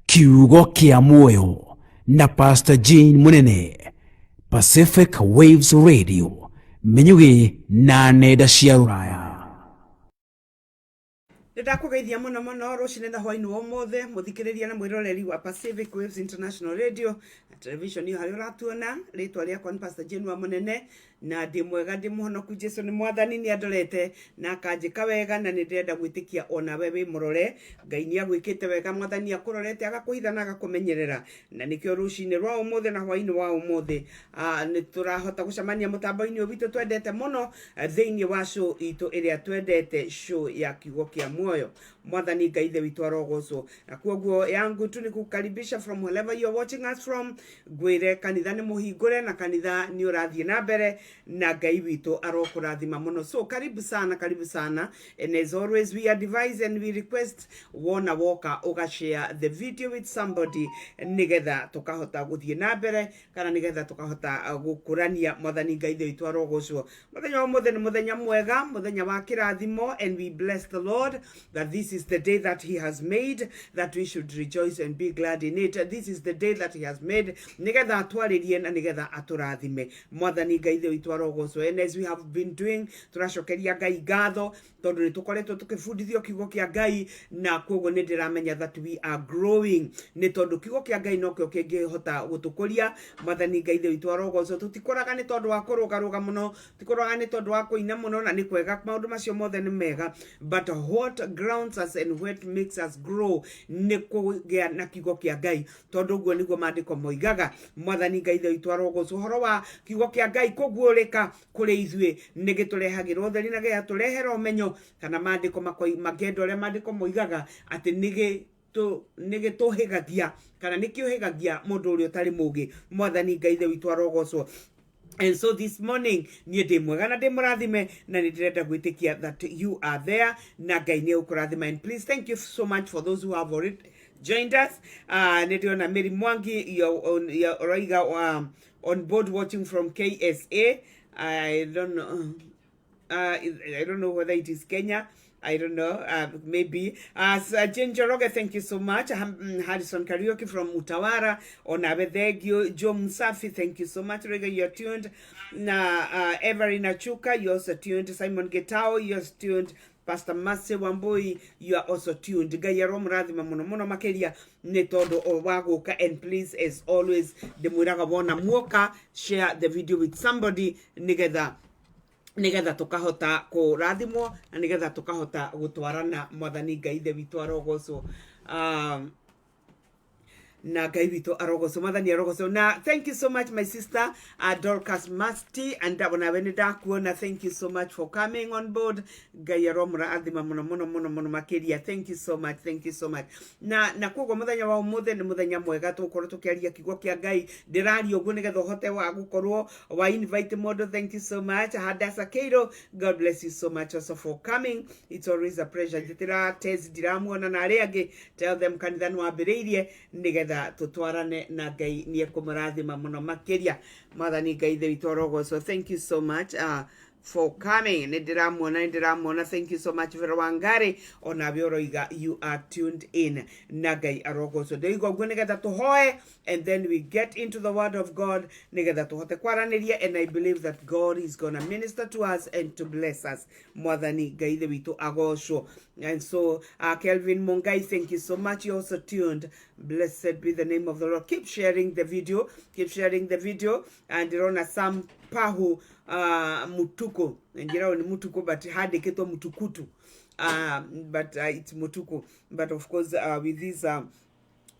kiugo kia muoyo na Pastor Jane Munene, Pacific Waves Radio, menyugi na nenda cia ruraya. Ndakugeithia muno muno rucine na hwaini wa mothe muthikiriria na mwiroreri wa Pacific Waves International Radio na television hiyo hari uratuona. Ritwa riakwa ni Pastor Jane Munene na ndi mwega ndi muhonoku Jesu ni mwathani ni andorete na akanjika wega na ni ndenda gwitikia ona wewe murore. Ngai ni agwikite wega, mwathani akurorete agakuhitha na agakumenyerera, na nikio rucine rwa umothe na hwaini wa umothe ni turahota gucamania mutambo-ini witu twendete muno thiini wa show itu iria twendete, show ya kiugo kia muoyo. Mwathani Ngai ithe witu arogocwo, na kuoguo yangu tu ni kukaribisha from wherever you are watching us from. Gwire kanitha ni muhingure na kanitha ni urathie na mbere na Ngai witu arokurathima muno. So karibu sana, and as always we advise and we request wona woka uga share the video with somebody nigetha tukahota guthie na mbere kana nigetha tukahota gukurania. Mwathani Ngai ithe witu arogocwo. Muthenya wa muthe ni muthenya mwega, muthenya wa kirathimo, and we bless the Lord that this is the day that he has made, that we should rejoice and be glad in it. This is the day that he has made, nigetha atwaririe na nigetha aturathime. Mwathani Ngai ithe witu arogocwo. And as we have been doing, turacokeria Ngai ngatho tondu ni tukoretwo tukibundithio kiugo kia Ngai, na koguo ni ndiramenya that we are growing ni tondu kiugo kia Ngai nokio kingihota gutukuria. Mwathani Ngai ithe witu arogocwo. Tutikoraga ni tondu wa kurugaruga muno, tutikoraga ni tondu wa kuina muno, na ni kwega maundu macio mothe ni mega, but what grounds us and what makes us grow ni kugia na kiugo kia Ngai, tondu guo niguo maandiko moigaga. Mwathani Ngai ithe witu arogocwo. Horo wa kiugo kia Ngai kuguurika kuri ithue ni giturehagirwo utheri na giaturehera umenyo, kana maandiko magendo aria maandiko moigaga ati nigituhigagia kana nikiuhigagia mundu uria utari mugi. Mwathani Ngai ithe witu arogocwo. And so this morning ni ndi mwega na ndi murathime na ni ndirenda gwitikia that you are there na Ngai ni ukurathima. And please thank you so much for those who have already joined us. Nediona Mary Mwangi, you're Roiga on board watching from KSA. I don't know whether it is Kenya. I don't know, maybe. Jane Joroge, thank you so much. Harrison Karaoke from Utawara. Onabedegio, Joe Musafi, thank you so much. Rega, you're tuned. Every Nachuka, you're also tuned. Simon Getao, you're tuned. Pastor Mase Wambui, you are also tuned. Gaya Romradhima Mono Makeria, Netodo or Wagoka. And please, as always, the Muraga Wana Mwoka, share the video with somebody. Nigetha tukahota kurathimwo na nigetha tukahota gutwarana. Mwathani Ngai ithe witu arogocwo. Na Ngai witu arogocwo, Mwathani arogocwo. Na thank you so much my sister Dorcas Masti, and wana wene ndakuona, thank you so much for coming on board. Ngai aromra athima muno makiria. Thank you so much. Na koguo muthenya wa umuthe ni muthenya mwega tukorwo tukiaria kiugo kia Ngai. Ndiraria uguo nigetha uhote wa gukorwo wa invite modo. Thank you so much Hadasa Keiro, God bless you so much also for coming. It's always a pleasure. Jitira tezi diramuona na aria angi, tell them kanitha no ambiriirie nigetha tutwarane na Ngai ni ekumurathima muno makiria. Mwathani Ngai ithe witu arogocwo. Thank you so much for coming. Ndiramwona. Thank you so much Vera Wangari ona bioroiga, you are tuned in. Na Ngai arogocwo. Ndeigo gwe nigetha tuhoe, and then we get into the word of God nigetha tuhote kwaraniria, and I believe that God is gonna minister to us and to bless us. Mwathani Ngai ithe witu agocwo. And so Kelvin Mongai, thank you so much. You also tuned. Blessed be the name of the Lord. Keep sharing the video. And Rona Sam Pahu Mutuko, and you know Mutuko, but had a keto Mutukutu, but it's Mutuko. But of course with this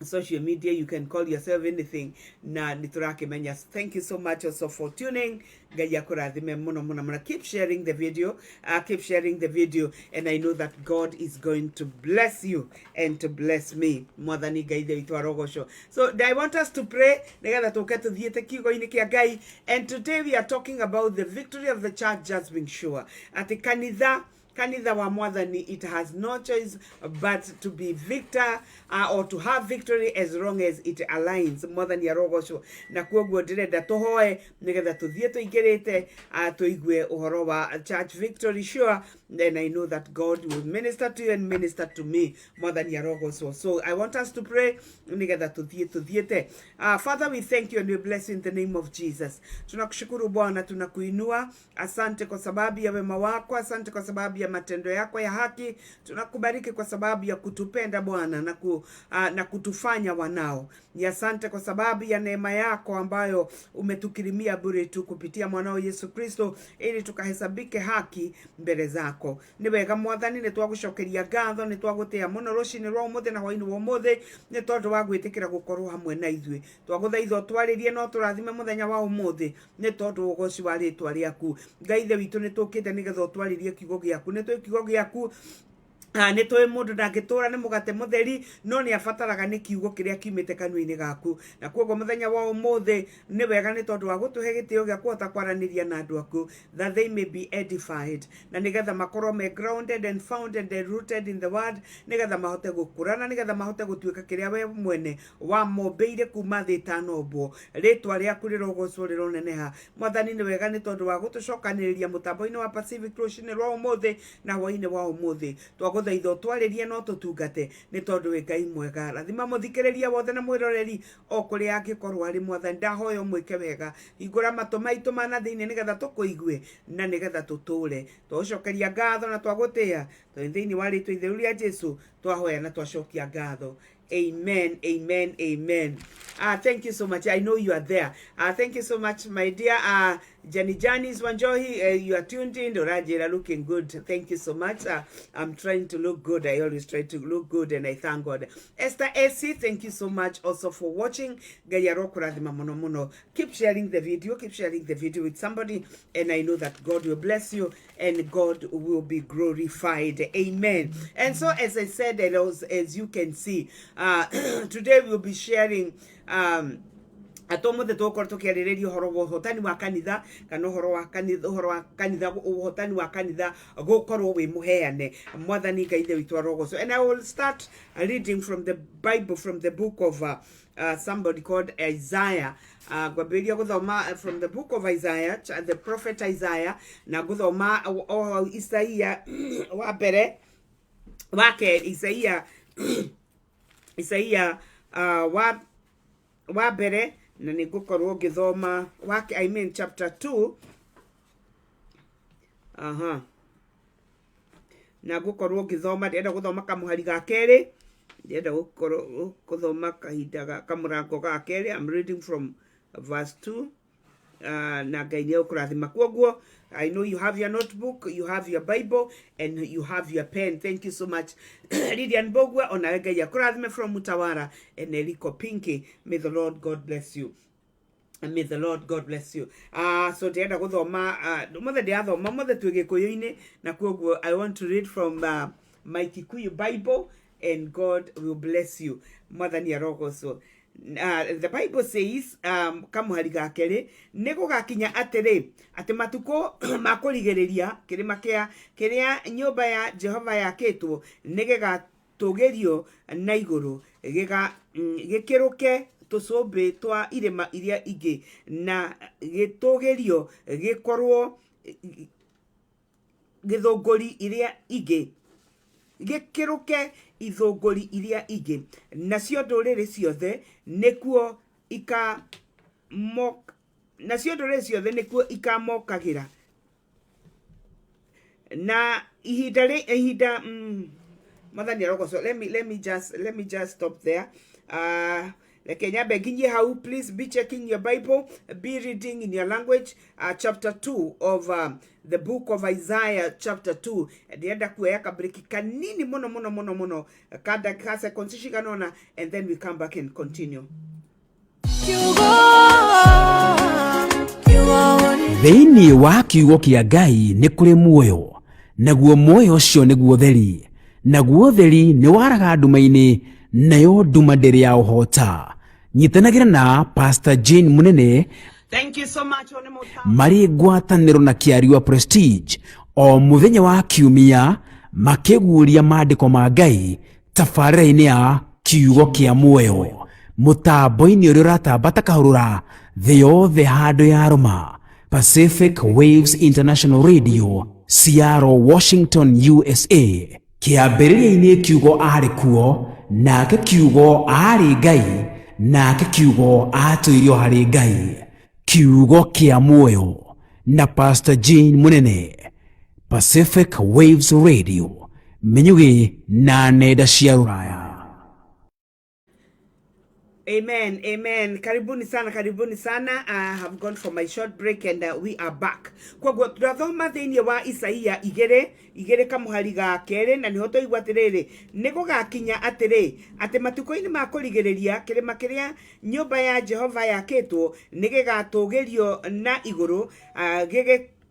social media you can call yourself anything. Na niturake menyas. Thank you so much also for tuning. Gaya kurathime muno. Keep sharing the video, and I know that God is going to bless you and to bless me. Mwathani Ngai ithe witu arogocwo. So I want us to pray nigetha tuke tuthiete kiugo-ini kia Ngai. And today we are talking about the victory of the church just being sure. Ati kanitha kanitha wa mwathani, it has no choice but to be victor or to have victory as long as it aligns mwathani arogocwo. Na kuoguo ndirenda tuhoe nigetha tuthie tuingirite tuigue uhoro wa church victory sure. Then I know that God will minister to you and minister to me mwathani arogocwo. So I want us to pray nigetha tuthiete. Father, we thank you and we bless you in the name of Jesus. Tunakushukuru Bwana, tunakuinua. Asante kwa sababu ya wema wako, asante kwa sababu ya matendo yako ya haki. Tunakubariki kwa sababu ya kutupenda Bwana na kutufanya wanao. Ni asante kwa sababu ya neema yako ambayo umetukirimia bure tu kupitia mwanao Yesu Kristo, ili tukahesabike haki mbele zako. Ni wega mwathani, ni twagucokeria ngatho, ni twagutia muno rucini rwa umuthi na hwaini wa umuthi, ni tondu wa gwitikira gukorwo hamwe na ithui. Twaguthaitha twaririe no turathime muthenya wa umuthi, ni tondu ugoci wa ritwa riaku. Ngai ithe witu ni tukite nigetha twaririe kiugo giaku, ni twi kiugo giaku. Ni twi mundu ndangitura ni mugate mutheri, no ni afataraga ni kiugo kiria kiumite kanua-ini gaku. Na kuoguo muthenya wa umuthi ni wega ni tondu wa gutuhe gitio gia kuhota kwaraniria na andu aku, that they may be edified, na nigetha makorwo me grounded and founded and rooted in the word, nigetha mahote gukurana, nigetha mahote gutuika kiria we mwene wa mombeire kuma thi tanombo. Ritwa riaku rirogocwo rironeneha mwathani. Ni wega ni tondu wa gutucokaniriria mutambo-ini wa Pacific rucini rwa umuthi na hwaini wa umuthi. Twaguthaitha twaririe no tutungate ni tondu we Ngai mwega. Rathima muthikiriria wothe na mwiroreri o kuria angikorwo ari mwathani. Ndahoya mwike wega, hingura matu maitu mana thiini nigetha tukuigue na nigetha tuture. Twacokeria ngatho na twagutia thiini wa ritwa itheru ria Jesu twahoya na twacokia ngatho. Amen, amen, amen. Thank you so much. I know you are there. Thank you so much, my dear Jani's Wanjohi. You are tuned in. Dorajira looking good. Thank you so much. I'm trying to look good. I always try to look good, and I thank God. Esther Essie, thank you so much also for watching. Keep sharing the video. Keep sharing the video with somebody, and I know that God will bless you and God will be glorified. Amen. And so, as I said, as you can see, today we'll be sharing atomothe tokor tukiaririria uhoro wa uhotani wa kanitha, kana uhoro wa kanitha uhotani wa kanitha gukorwo wi muheane mwathani Ngai ithe witu arogocwo. And I will start reading from the Bible, from the book of somebody called Isaiah. Gwabiria guthoma from the book of Isaiah, the prophet Isaiah, na guthoma Isaia wa mbere wake Isaia wa mbere na nigukorwo ngithoma wake, I mean chapter 2. Na gukorwo ngithoma, ndenda guthoma kamuhari ga keri, ndenda gukorwo guthoma kahinda kamurango ga keri. I'm reading from verse 2. Na Ngai ni ukurathima. Kuoguo, I know you have your notebook, you have your Bible, and you have your pen. Thank you so much. Lydian Bogwa, ona Ngai ukurathime from Mutawara, and Eriko Pinky. May the Lord God bless you. And may the Lord God bless you. So ndenda guthoma mothe ndiathoma mothe twi gikuyu-ini, na kuoguo I want to read from my Kikuyu Bible, and God will bless you. Mwathani arogocwo. The Bible says, kamuhari ga keri, nigugakinya atiri ati matuko makurigiriria kirima kiria nyumba ya Jehova yakitwo nigigatugirio na iguru, gikiruke tucumbi twa irima iria ingi, na gitugirio gikorwo githunguri iria ingi, gikiruke ithunguri iria ingi, nacio nduriri ciothe nikuo ikamokagira. Na ihinda mwathani arogocwo. Let me just stop there. Kenya beginye how, please be checking your Bible, be reading in your language, chapter 2 of the book of Isaiah, chapter 2. Ndienda kuweka break kanini mono kada kasa consistent kanona, and then we come back and continue. Thiini wa kiugo kia Ngai ni kuri muoyo, naguo muoyo ucio niguo theri, naguo theri ni waraga nduma-ini, nayo nduma ndiri ya uhota. Nyitanagira na Pastor Jane Munene. Thank you so much. Mari ngwataniro na Kiariwa Prestige o muthenya wa kiumia makiguria maandiko ma Ngai tabarĩra-inĩ ya kiugo kĩa muoyo mutambo-inĩ ũrĩa ũratambata kahũrũra thĩ yothe handũ ya Roma, Pacific Waves International Radio, Seattle, Washington, USA. Kĩambĩrĩria-inĩ kiugo arĩ kuo, nake kiugo arĩ Ngai, nake kiugo atũirio harĩ Ngai. Kiugo kĩa muoyo na Pastor Jane Munene, Pacific Waves Radio, Menyuge na nenda cia Rũraya. Amen, amen. Karibuni sana. I have gone for my short break and we are back. Kwa guo turathoma thĩinĩ wa Isaia igere kamuhari ga kere na niho tũigua atĩrĩrĩ nĩ gũgakinya atĩ matukũ-inĩ ma kũrigĩrĩria kĩrĩma kĩrĩa nyũmba ya Jehova yakĩtwo nĩ gĩgatũgĩrio na igũrũ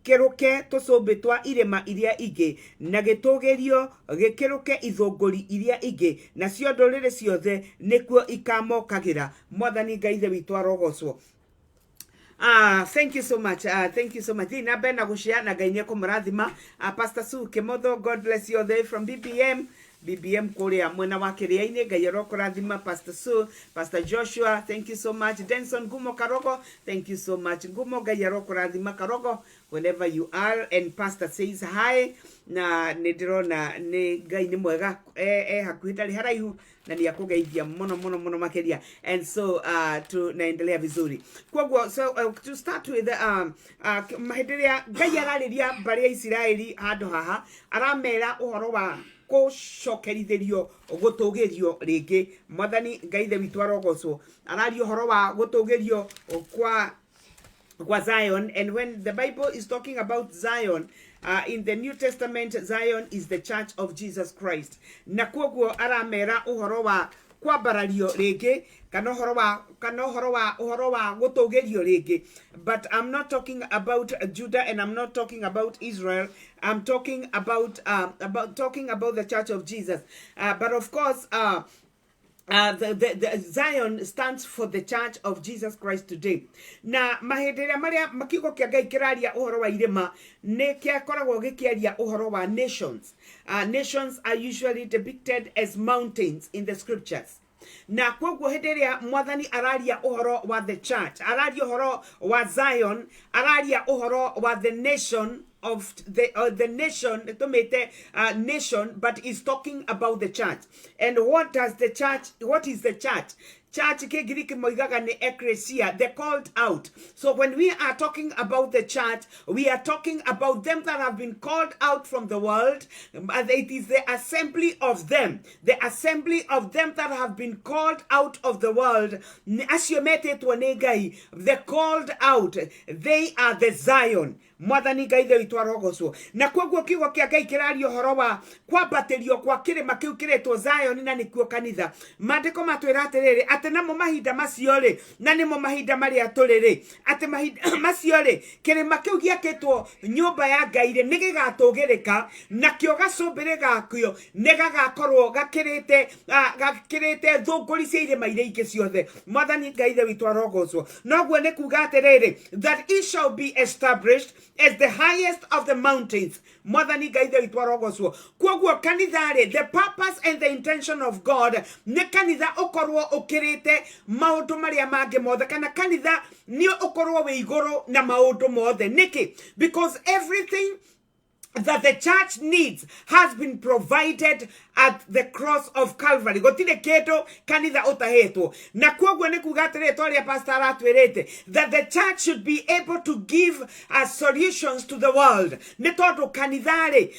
gĩkeruke tũcũmbĩ twa irĩma iria ingĩ na gĩtũgĩrio gĩkeruke ithũngũri iria ingĩ nacio ndũrĩrĩ ciothe nĩkuo ikamokagĩra. Mwathani Ngai ithe witũ arogocwo. Thank you so much. Thank you so much. Dina bena gushia na Ngai nĩekũmũrathima. Pastor Sue Kemotho, God bless you all there from BBM kuria mwena wa Kĩrĩa-inĩ. Ngai arokũrathima. Pastor Sue, Pastor Joshua, thank you so much. Denson Ngumo Karogo, thank you so much. Ngumo, Ngai arokũrathima Karogo wherever you are. And Pastor says hi. Na nĩndĩrona nĩ Ngai nĩ mwega hakuhĩ ndarĩ haraihu na nĩ akũgeithia mũno makĩria. And so tunaendelea vizuri. Kwoguo so to start with mahĩndĩ ĩrĩa Ngai ararĩria mbarĩ ya Isiraeli handũ haha aramera ũhoro wa gũcokerithirio gũtũgĩrio rĩngĩ. Mwathani Ngai ithe witũ arogocwo araria ũhoro wa gũtũgĩrio kwa Zion. And when the Bible is talking about Zion, in the New Testament, Zion is the church of Jesus Christ. Na kwoguo aramera uhoro wa kwambarario rĩngĩ kana uhoro wa gũtũgĩrio rĩngĩ. But I'm not talking about Judah and I'm not talking about Israel. I'm talking about the church of Jesus. But of course, the Zion stands for the church of Jesus Christ today. Na mahĩndĩ maria kiugo kĩa Ngai kĩraria ũhoro wa irĩma nĩ kĩakoragwo gĩkĩaria ũhoro wa nations. Nations are usually depicted as mountains in the scriptures. Na kwoguo hĩndĩ ĩrĩa Mwathani araria ũhoro wa the church, araria ũhoro wa Zion, araria ũhoro wa the nation of the nation, nation, but is talking about the church. And what is the church? Church kigiriki moigaga ni ecclesia, the called out. So when we are talking about the church, we are talking about them that have been called out from the world. It is the assembly of them that have been called out of the world. The called out, they are the Zion. Mwathani Ngai ithe witũ arogocwo. Na kwoguo kiugo kĩa Ngai kĩraria ũhoro wa kwambatĩrio kwa kĩrĩma kĩu kĩrĩtwo Zion na nĩkuo kanitha. Maandĩko matwĩra atĩrĩrĩ atĩ namo mahinda macio rĩ na nĩmo mahinda marĩa tũrĩ rĩ atĩ mahinda macio rĩ kĩrĩma kĩu gĩakĩtwo nyũmba ya Ngai rĩ nĩ gĩgatũgĩrĩka nakĩo gacũmbĩrĩ gakĩo nĩ gagakorwo gakĩrĩte thũngũri cia irĩma iria ingĩ ciothe. Mwathani Ngai ithe witũ arogocwo. Noguo nĩ kuuga atĩrĩrĩ that it shall be established as the highest of the mountains. Mwathani Ngai ithe witũ arogocwo. Kwoguo kanitha rĩ, the purpose and the intention of God nĩ kanitha ũkorwo ũkĩrĩte maũndũ marĩa mangĩ mothe kana kanitha nĩ ũkorwo wĩ igũrũ na maũndũ mothe. Nĩkĩ? Because everything that the church needs has been provided at the cross of Calvary. Gotire kĩndũ kanitha ũtahetwo. Na kwoguo nĩ kuuga atĩrĩrĩ twarĩa pastor atwĩrĩte that the church should be able to give solutions to the world. Nĩ tondũ kanitha rĩ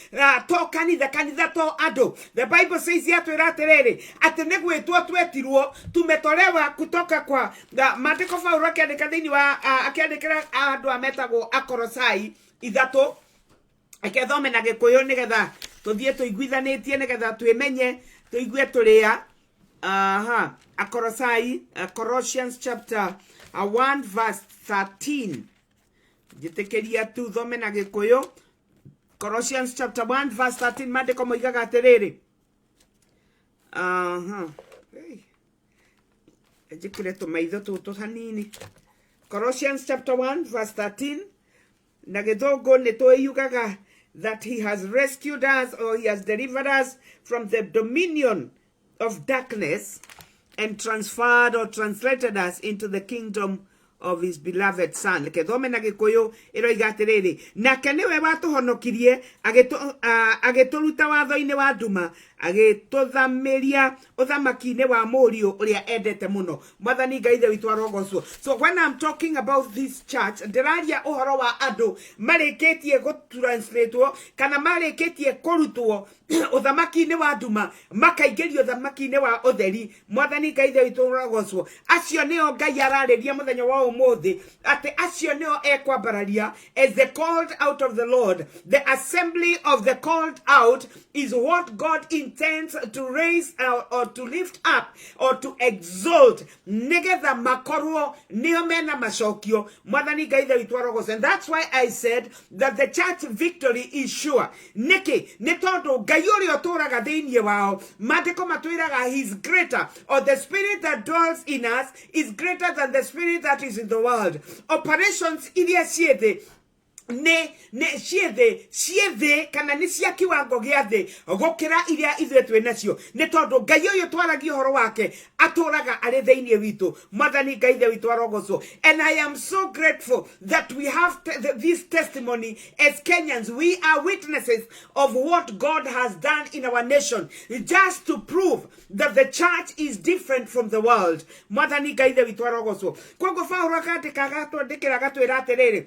to kanitha to andũ. The Bible says yatwĩra atĩrĩrĩ atĩ nĩ gwĩtwo twetirwo tumetolewa kutoka kwa maandĩko Paulo akĩandĩka thĩinĩ wa akĩandĩkĩra andũ ametagwo Akolosai 3 akethome na Gĩkũyũ nĩgetha tũthiĩ tũiguithanĩtie nĩgetha twĩmenye tũigue tũrĩa. Akolosai, Colossians chapter 1 verse 13. Njĩtĩkĩria tu thome na Gĩkũyũ. Colossians chapter 1 verse 13 maandĩko moigaga atĩrĩrĩ. Njĩkĩre tũmaitho tũtũ hanini. Colossians chapter 1 verse 13 na Gĩthũngũ nĩ tũiugaga that he has rescued us, or he has delivered us from the dominion of darkness and transferred or translated us into the kingdom of his beloved son. Ke thome na gikuyu iroiga atiriri, nake niwe watuhonokirie agituruta watho-ini wa nduma agituthamiria uthamaki-ini wa mũriũ ũrĩa endete mũno. Mwathani Ngai ithe witũ arogocwo. So when I'm talking about this church, ndĩraria ũhoro wa andũ marĩkĩtie gũtranslatewo kana marĩkĩtie kũrutwo uthamaki-ini wa nduma makaingĩrio uthamaki-ini wa ũtheri. Mwathani Ngai ithe witũ arogocwo. Acio nĩo Ngai ararĩria mũthenya wa ũmũthĩ atĩ acio nĩo ekwambararia as the called out of the Lord. The assembly of the called out is what God intends to raise or to lift up or to exalt. Negetha makorwo nĩo mena macokio. Mwathani Ngai ithe witũ arogocwo. And that's why I said that the church victory is sure. Nĩkĩ nĩ tondũ Ngai ũrĩa ũtũũraga thĩinĩ wao maandĩko matwĩraga he is greater, or the spirit that dwells in us is greater than the spirit that is in the world. Operations iria ciĩthĩ ne ciethe kana ni cia kiwango gia thi gukira iria ithuĩ twĩ nacio nĩ tondũ Ngai ũyũ twaragia ũhoro wake atũraga arĩ thĩinĩ witũ. Mwathani Ngai ithe witũ arogocwo. And I am so grateful that we have this testimony as Kenyans. We are witnesses of what God has done in our nation, just to prove that the church is different from the world. Mwathani Ngai ithe witũ arogocwo. Koguo Paulo akandĩka agatwandĩkĩra agatwĩra atĩrĩrĩ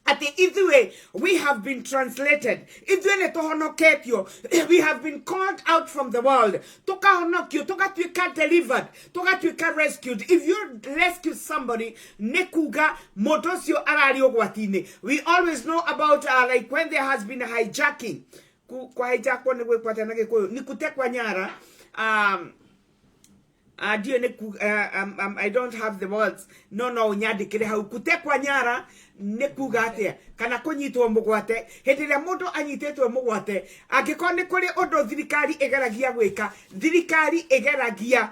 ati ithuĩ we have been translated, ithuĩ nĩ tũhonoketio, we have been called out from the world, tũkahonokio, tũgatuĩka delivered, tũgatuĩka rescued. If you rescue somebody nĩ kuga mũndũ ũcio ararĩ ũgwati-inĩ. We always know about like when there has been a hijacking. Kwa hijackwo nĩ gwĩkwata na gĩkũyũ nĩ kutekwa nyara. I don't have the words. No nyandĩkĩre hau kutekwa nyara nĩ kuga atĩa kana kũnyitwo mũgwate. Hĩndĩ ĩrĩa mũndũ anyitĩtwo mũgwate, angĩkorwo nĩ kũrĩ ũndũ thirikari ĩgeragia gwĩka, thirikari ĩgeragia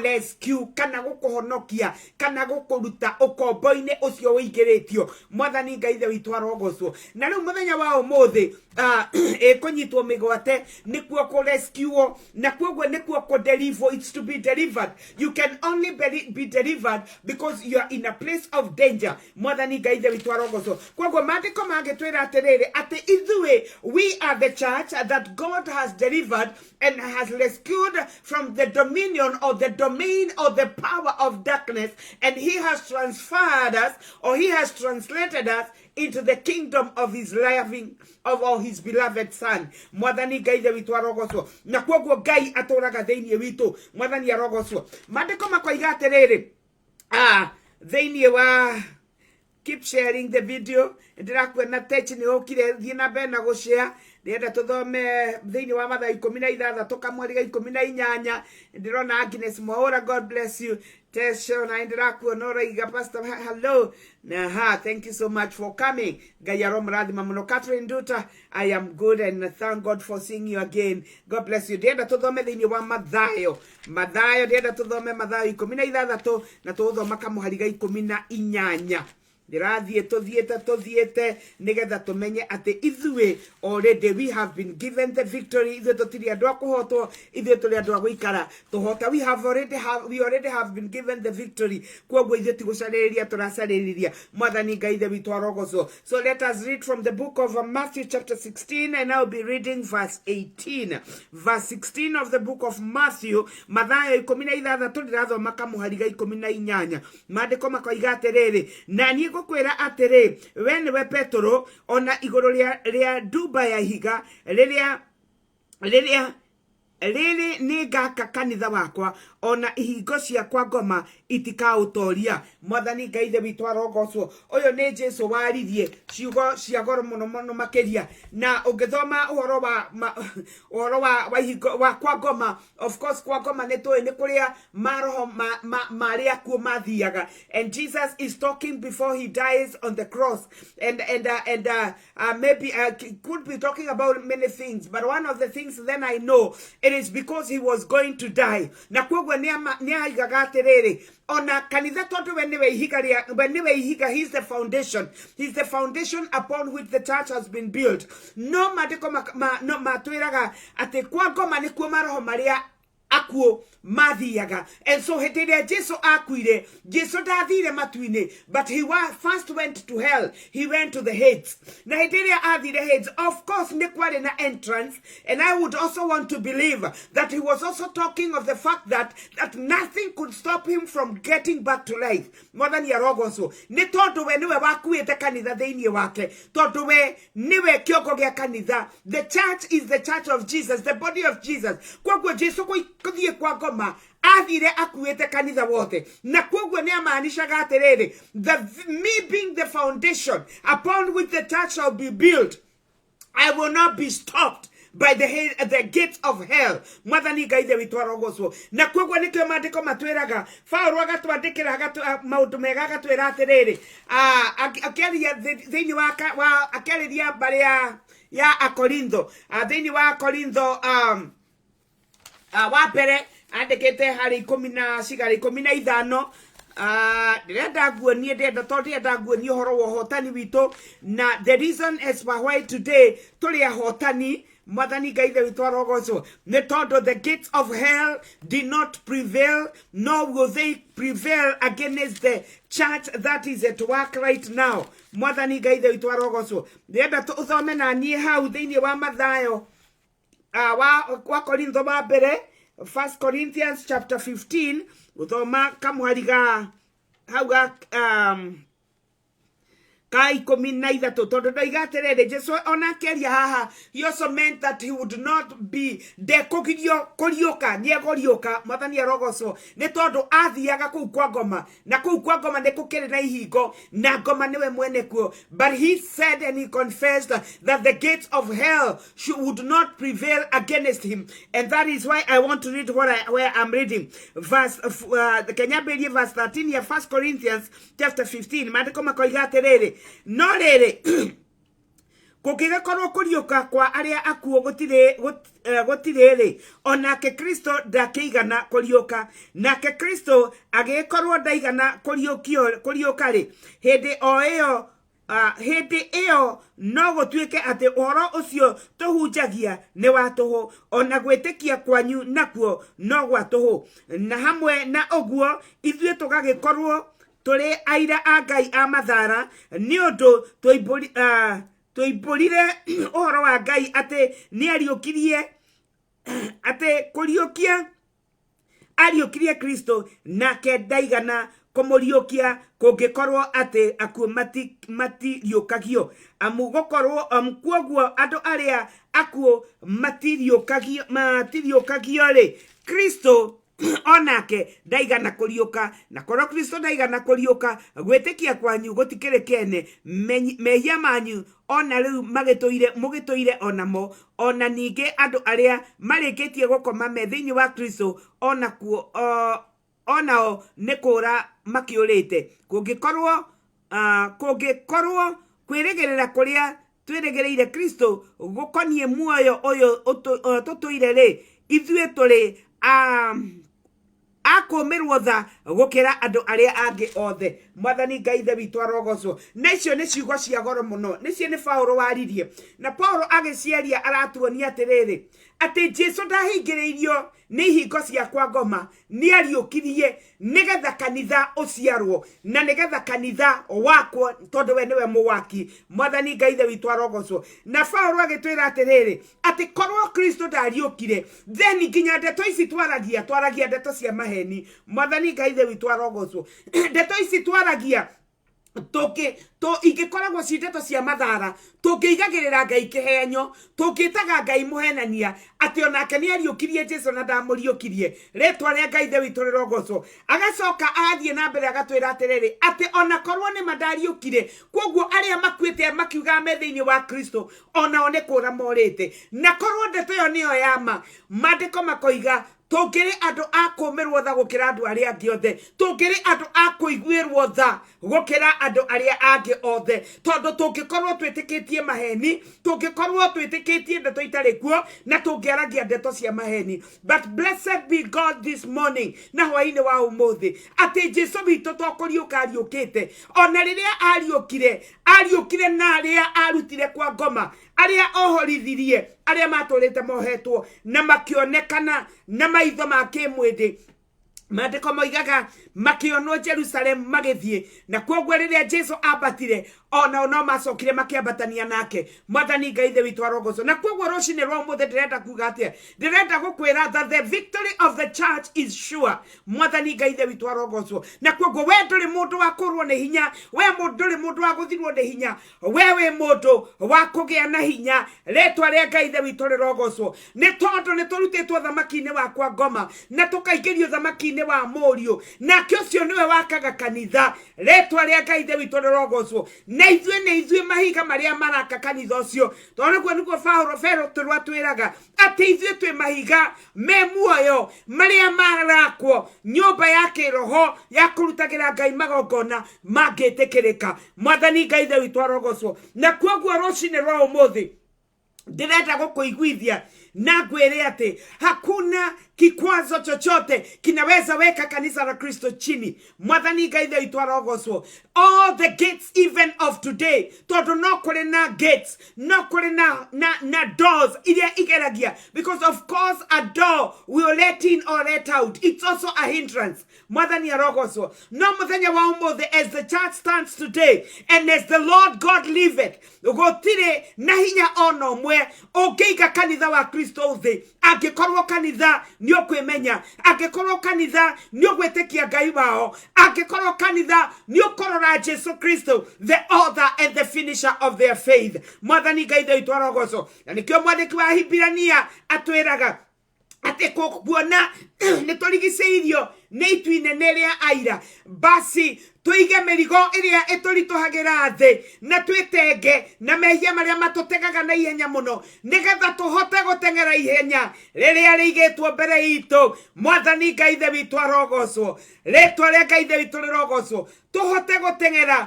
rescue kana gũkũhonokia kana gũkũruta ũkombo-inĩ ũcio ũingĩrĩtio. Mwathani Ngai ithe witũ arogocwo. Na rĩu mũthenya wa ũmũthĩ kũnyitwo mĩgwate nĩkuo kũrescue, na kuoguo nĩkuo kũdeliver. It's to be delivered. You can only be delivered because you are in a place of danger. Mwathani Ngai ithe witũ arogocwo. Kuoguo maandĩko magĩtwĩra atĩrĩrĩ atĩ ithuĩ we are the church that God has delivered and has rescued from the dominion or the domain or the power of darkness, and he has transferred us, or he has translated us into the kingdom of his loving of his beloved son. Mwathani Ngai ithe witũ arogocwo. Na kuoguo Ngai atũraga thĩinĩ witũ. Mwathani arogocwo. Maandĩko makoiga atĩrĩrĩ thĩinĩ wa keep sharing the video. Ndĩrakuona techi nĩ ũkire thiĩ na mbere na gũshare. Ndĩrenda tũthome thĩinĩ wa Mathayo 16 kamweri ga 18. Ndĩrona Agnes Mwaura, God bless you. Tesho na ndĩrakuona ũraiga Pastor hello. Thank you so much for coming. Ngai aromrathima mũno. Catherine Duta, I am good and thank God for seeing you again. God bless you. Ndĩrenda tũthome thĩinĩ wa Mathayo. Ndĩrenda tũthome Mathayo 16 na tũthoma kamũhari ga 18. Ndirathiĩ tũthiĩte nĩgetha tũmenye atĩ ithuĩ already we have been given the victory. Ithuĩ tũtirĩ andũ a kũhotwo, ithuĩ tũrĩ andũ a gũikara tũhota. We already have been given the victory. Kuoguo ithuĩ tigũcarĩrĩria tũracarĩrĩria. Mwathani Ngai ithe witũ arogocwo. So let us read from the book of Matthew chapter 16, and I'll be reading verse 18. Verse 16 of the book of Matthew. Mathayo 16 ndĩrathoma kamũhari ga 18. Maandĩko makoiga atĩrĩrĩ, na niĩ kwĩra atĩrĩ, we nĩwe Petro, ona igũrũ rĩa ndumba ya ihiga rĩrĩ nĩ ngaka kanitha wakwa, ona ihingo ciakwa ngoma itikaũtoria. Mwathani Ngai ithe witũ arogocwo. Ũyũ nĩ Jesũ waririe ciugo cia goro mũno makĩria. Na ũngĩthoma ũhoro wa ihingo wa kwa ngoma, of course kwa ngoma nĩ tũĩ nĩ kũrĩa maroho marĩa akuo mathiaga. And Jesus is talking before he dies on the cross. And maybe could be talking about many things, but one of the things then I know it is because he was going to die. Na kwoguo ni aigaga atiriri ona kanitha tondu we niwe ihiga, he's the foundation. He's the foundation upon which the church has been built. No matiko no matwiraga ati kwa ngoma ni kuo maroho maria akuo mathiaga. And so hetire Jesu akuire, Jesu dathire matuine, but he first went to hell. He went to the Hades. Na hetire athire Hades, of course ne kware na entrance. And I would also want to believe that he was also talking of the fact that nothing could stop him from getting back to life. More than yarogoso ne tondu we niwe wakuite kanitha theinie wake, tondu we niwe kioko gia kanitha. The church is the church of Jesus, the body of Jesus. Kwa Jesu kuthie kwa ngoma athire akuite kanitha wote, na kwoguo ni amaanishaga atiriri, me being the foundation upon which the church shall be built, I will not be stopped by the gates of hell. Mwathani Ngai witũ arogocwo. Na kwoguo nikio maandiko matwiraga, Paulo agatwandikira maundu mega agatwira atiriri, akĩaria thĩinĩ wa akĩarĩria mbere ya Akorintho, thĩinĩ wa Korintho wa mbere andikite hari 15 ndenda guonie ndenda guonie horo wa hotani wito. Na the reason as why today tuli hotani Mwathani Ngai witũ arogocwo nĩ tondu the gates of hell did not prevail, nor will they prevail against the church that is at work right now. Mwathani Ngai witũ arogocwo. Ndenda tuthome na nie hau thĩinĩ wa Mathayo wa Korintho wa mbere, 1 Corinthians chapter 15, uthoma kamwariga hauga kai kominaitha tondu ndaiga atiriri Jesu ona keria haha, he also meant that he would not be kuriuka niegoriuka. Mwathani arogocwo ni tondu athiaga kuu kwa ngoma, na kuu kwa ngoma ni kukiri na ihingo, na ngoma niwe mwene kuo. But he said and he confessed that the gates of hell would not prevail against him. And that is why I want to read where I'm reading. The Kenya Bible verse 13 ya 1 Corinthians chapter 15. Maandiko makoiga atiriri, no rere kukigakorwo kuriuka kwa aria akuo gutiriri, onake Kristo ndakeigana kuriuka, nake Kristo agikorwo ndaigana kuriuka ri, hindi iyo no gutwike ati uhoro ucio tuhunjagia ni wa tuhu, ona gwitikia kwanyu nakuo no gwa tuhu. Na hamwe na uguo ithuĩ tugagikorwo tuli aira a Ngai a mathara, ni undu tuimbũrire uhoro wa Ngai ati ni ariũkirie ati kuriukia ariũkirie Kristo, nake ndaigana kumuriukia kungikorwo ati akuo matiriukagio. Amu gukorwo kwoguo andu aria akuo matiriukagio ri, Kristo onake ndaigana kuriuka. Na korwo Kristo ndaigana kuriuka, gwitikia kwanyu gutikiri kene, mehia manyu ona riu mugituire onamo, ona ninge andu aria marikitie gukoma me thiini wa Kristo onao nikura makiurite. Kungikorwo kwirigirira kuria twirigireire Kristo gukonie muoyo uyu tutuire ri, ithuĩ tuli akumirwo tha gukira andu aria angi othe. Mwathani Ngai witũ arogocwo. Na icio nĩ ciugo cia goro muno, nicio nĩ Paulo waririe. Na Paulo agiciaria aratuonia atiriri ati Jesu ndahingĩrĩirio nĩ ihingo cia kwa ngoma, ni ariũkirie nigetha kanitha uciarwo, na nigetha kanitha wakwo, tondu we niwe muwaki. Mwathani Ngai witũ arogocwo. Na Paulo agitwira atiriri ati korwo Kristo ndariũkire, then nginya ndeto ici twaragia ndeto cia maheni. Mwathani Ngai witũ arogocwo. Ndeto ici twaragia ingikoragwo ci ndeto cia mathara, tungĩigagĩrĩra Ngai kĩhenyo, tungĩtaga Ngai muhenania ati onake ni ariũkirie Jesu na ndamũriũkirie. Rĩtwa rĩa Ngai witũ rĩrogocwo. Agacoka athie na mbere agatwĩra atiriri ati ona korwo ni mandariũkire, kwoguo aria makuĩte makiuga me thĩinĩ wa Kristo onao nĩ kũra morĩte. Na korwo ndeto ĩyo nĩyo yama, maandĩko makoiga tũngĩrĩ andũ a kũũmĩrwo tha gũkĩra andũ arĩa angĩ othe, tũngĩrĩ andũ a kũiguĩrwo tha gũkĩra andũ arĩa angĩ othe, tondũ tũngĩkorwo twĩtĩkĩtie maheni, tũngĩkorwo twĩtĩkĩtie ndeto itarĩ kuo, na tũngĩaragia ndeto cia maheni. But blessed be God this morning, na hwaĩ-inĩ wa ũmũthĩ, atĩ Jesũ witũ tokũriũka ariũkĩte, ona rĩrĩa ariũkire na arĩa arutire kwa ngoma, arĩa ohorithirie, arĩa matũrĩte mohetwo na makĩonekana na maitho ma kĩmwĩndĩ. Maandĩko moigaga makĩonwo Jerusalem magĩthiĩ, na koguo rĩrĩa Jesũ ambatire, ona no macokire makĩambatania nake. Mwathani Ngai ithe witũ arogocwo. Na koguo rũcinĩ rwa ũmũthĩ ndĩrenda kuuga atĩa? Ndĩrenda gũkwĩra that the victory of the church is sure. Mwathani Ngai ithe witũ arogocwo. Na koguo we ndũrĩ mũndũ wa kũrwo nĩ hinya, we ndũrĩ mũndũ wa gũthirwo nĩ hinya, we wĩ mũndũ wa kũgĩa na hinya. Rĩĩtwa rĩa Ngai ithe witũ rĩrogocwo. Nĩ tondũ nĩ tũrutĩtwo thamaki-inĩ wa kwa ngoma, na tũkaingĩrio thamaki-inĩ wa mũriũ, nake ũcio nĩwe wakaga kanitha. Rĩĩtwa rĩa Ngai ithe witũ rĩrogocwo. Na ithuĩ mahiga marĩa maraka kanitha ũcio, tondũ nĩguo Fero twĩraga atĩ ithuĩ twĩ mahiga me muoyo marĩa marakwo nyũmba ya kĩroho ya kũrutagĩra Ngai magongona mangĩtĩkĩrĩka. Mwathani Ngai ithe witũ arogocwo. Na koguo rũcinĩ rwa ũmũthĩ ndĩrenda gũkũiguithia na ngwĩre atĩ hakuna kikwazo chochote kinaweza weka kanisa la Kristo chini. Mwathani Ngai ithe witũ arogocwo. All the gates even of today, tondũ no kũrĩ na gates, no kũrĩ na doors iria igeragia, because of course a door will let in or let out. It's also a hindrance. Mwathani arogocwo. No mũthenya wa ũmũthĩ, as the church stands today and as the Lord God liveth, gũtirĩ na hinya ona ũmwe ũngĩiga kanitha wa Kristo thĩ. Angĩkorwo kanitha nĩ ũkwĩmenya, angĩkorwo kanitha nĩ ũgwĩtĩkia Ngai wao, angĩkorwo kanitha nĩ ũkorora Jesu Kristo, the author and the finisher of their faith. Mwathani Ngai ithe witũ arogocwo. Na nĩkĩo mwandĩki wa Hibirania atwĩraga atĩ kuona nĩ tũrigicĩirio nĩ itu inene rĩa aira, basi tuige mĩrigo ĩrĩa ĩtũritũhagĩra thĩ, na twĩtenge na mehia marĩa matũtegaga na ihenya mũno, nĩgetha tũhote gũteng'era ihenya rĩrĩa rĩigĩtwo mbere itũ. Mwathani Ngai ithe witũ arogocwo. Rĩĩtwa rĩa Ngai ithe witũ rĩrogocwo. Tũhote gũteng'era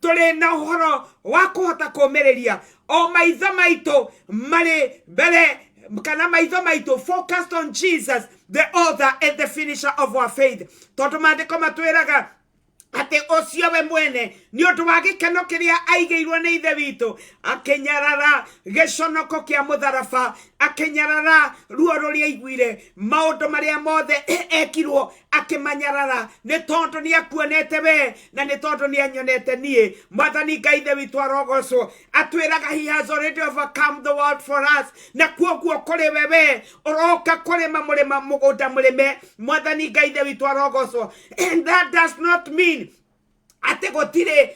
tũrĩ na ũhoro wa kũhota kũũmĩrĩria o maitho maitũ marĩ mbere, kana maitho maitũ focused on Jesus, the author and the finisher of our faith. Tondũ maandĩko matwĩraga atĩ ũcio we mwene nĩ ũndũ wa gĩkeno kĩrĩa aigĩirwo nĩ ithe witũ, akĩnyarara gĩconoko kĩa mũtharaba, akĩnyarara ruo rũrĩa aiguire, maũndũ marĩa mothe ekirwo akĩmanyarara, nĩ tondũ nĩ akuonete we, na nĩ tondũ nĩ anyonete niĩ. Mwathani Ngai ithe witũ arogocwo. Atwĩraga he has already overcome the world for us. Na kuoguo kũrĩ we ũroka kũrĩma mũrĩma mũgũnda mũrĩme. Mwathani Ngai ithe witũ arogocwo. And that does not mean ate gotire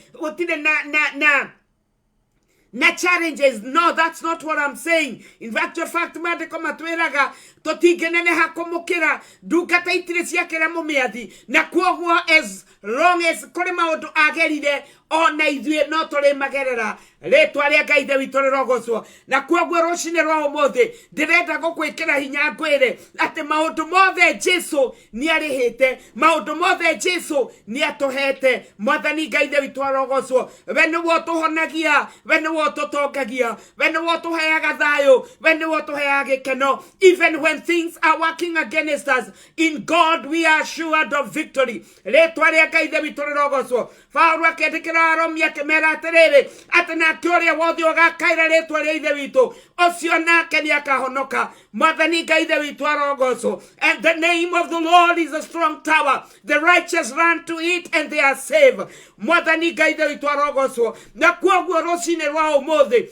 na challenges. No, that's not what I'm saying. In fact, maandĩko matwĩraga tũtingĩneneha kũmũkĩra ndungata itirĩ ciakĩra mũmĩathi. Na kuoguo as long as kũrĩ maũndũ agerire, ona ithuĩ no tũrĩ magerera. Rĩĩtwa rĩa Ngai ithe witũ rĩrogocwo. Na kuoguo rũcinĩ rwa ũmũthĩ ndĩrenda gũkwĩkĩra hinya ngwĩre atĩ maũndũ mothe Jesũ nĩ arĩhĩte, maũndũ mothe Jesũ nĩ atũhete. Mwathani Ngai ithe witũ arogocwo. We nĩwe ũtũhonagia, we nĩwe ũtũtongagia, we nĩwe ũtũheaga thayũ, we nĩwe ũtũheaga gĩkeno. Even when things are working against us, in God we are assured of victory. Rĩĩtwa rĩa Ngai ithe witũ rĩrogocwo. Paulo akĩandĩkĩra Arũmi akĩmera atĩrĩrĩ atĩ nake ũrĩa wothe ũgakaĩra rĩĩtwa rĩa ithe witũ, ũcio nake nĩ akahonoka. Mwathani Ngai ithe witũ arogocwo. And the name of the Lord is a strong tower, the righteous run to it and they are saved. Mwathani Ngai ithe witũ arogocwo. Na kuoguo rũcinĩ rwa ũmũthĩ,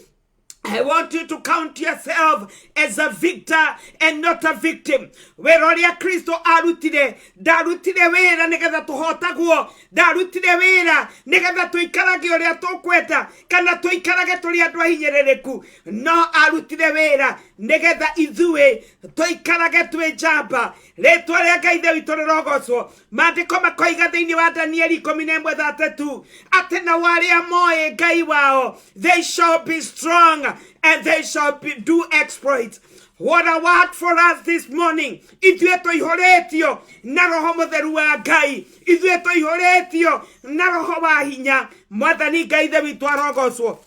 I want you to count yourself as a victor and not a victim. Weroria Kristo arutire, darutire wera nĩgetha tũhotagwo, darutire wera nĩgetha tũikarage ũrĩa tũkwenda, kana tũikarage tũrĩ andũ ahinyĩrĩrĩku. No arutire wera nĩgetha ithuĩ tũikarage twĩ njamba. Rĩĩtwa rĩa Ngai ithe witũ rĩrogocwo. Maandĩko makoiga thĩinĩ wa Danieli 11:32 atĩ na arĩa moĩ Ngai wao, they shall be strong and they shall do exploits. What a word for us this morning. Ithuĩ tũihũrĩtio na roho mũtheru wa Ngai. Ithuĩ tũihũrĩtio na roho wa hinya. Mwathani Ngai ithe witũ arogocwo.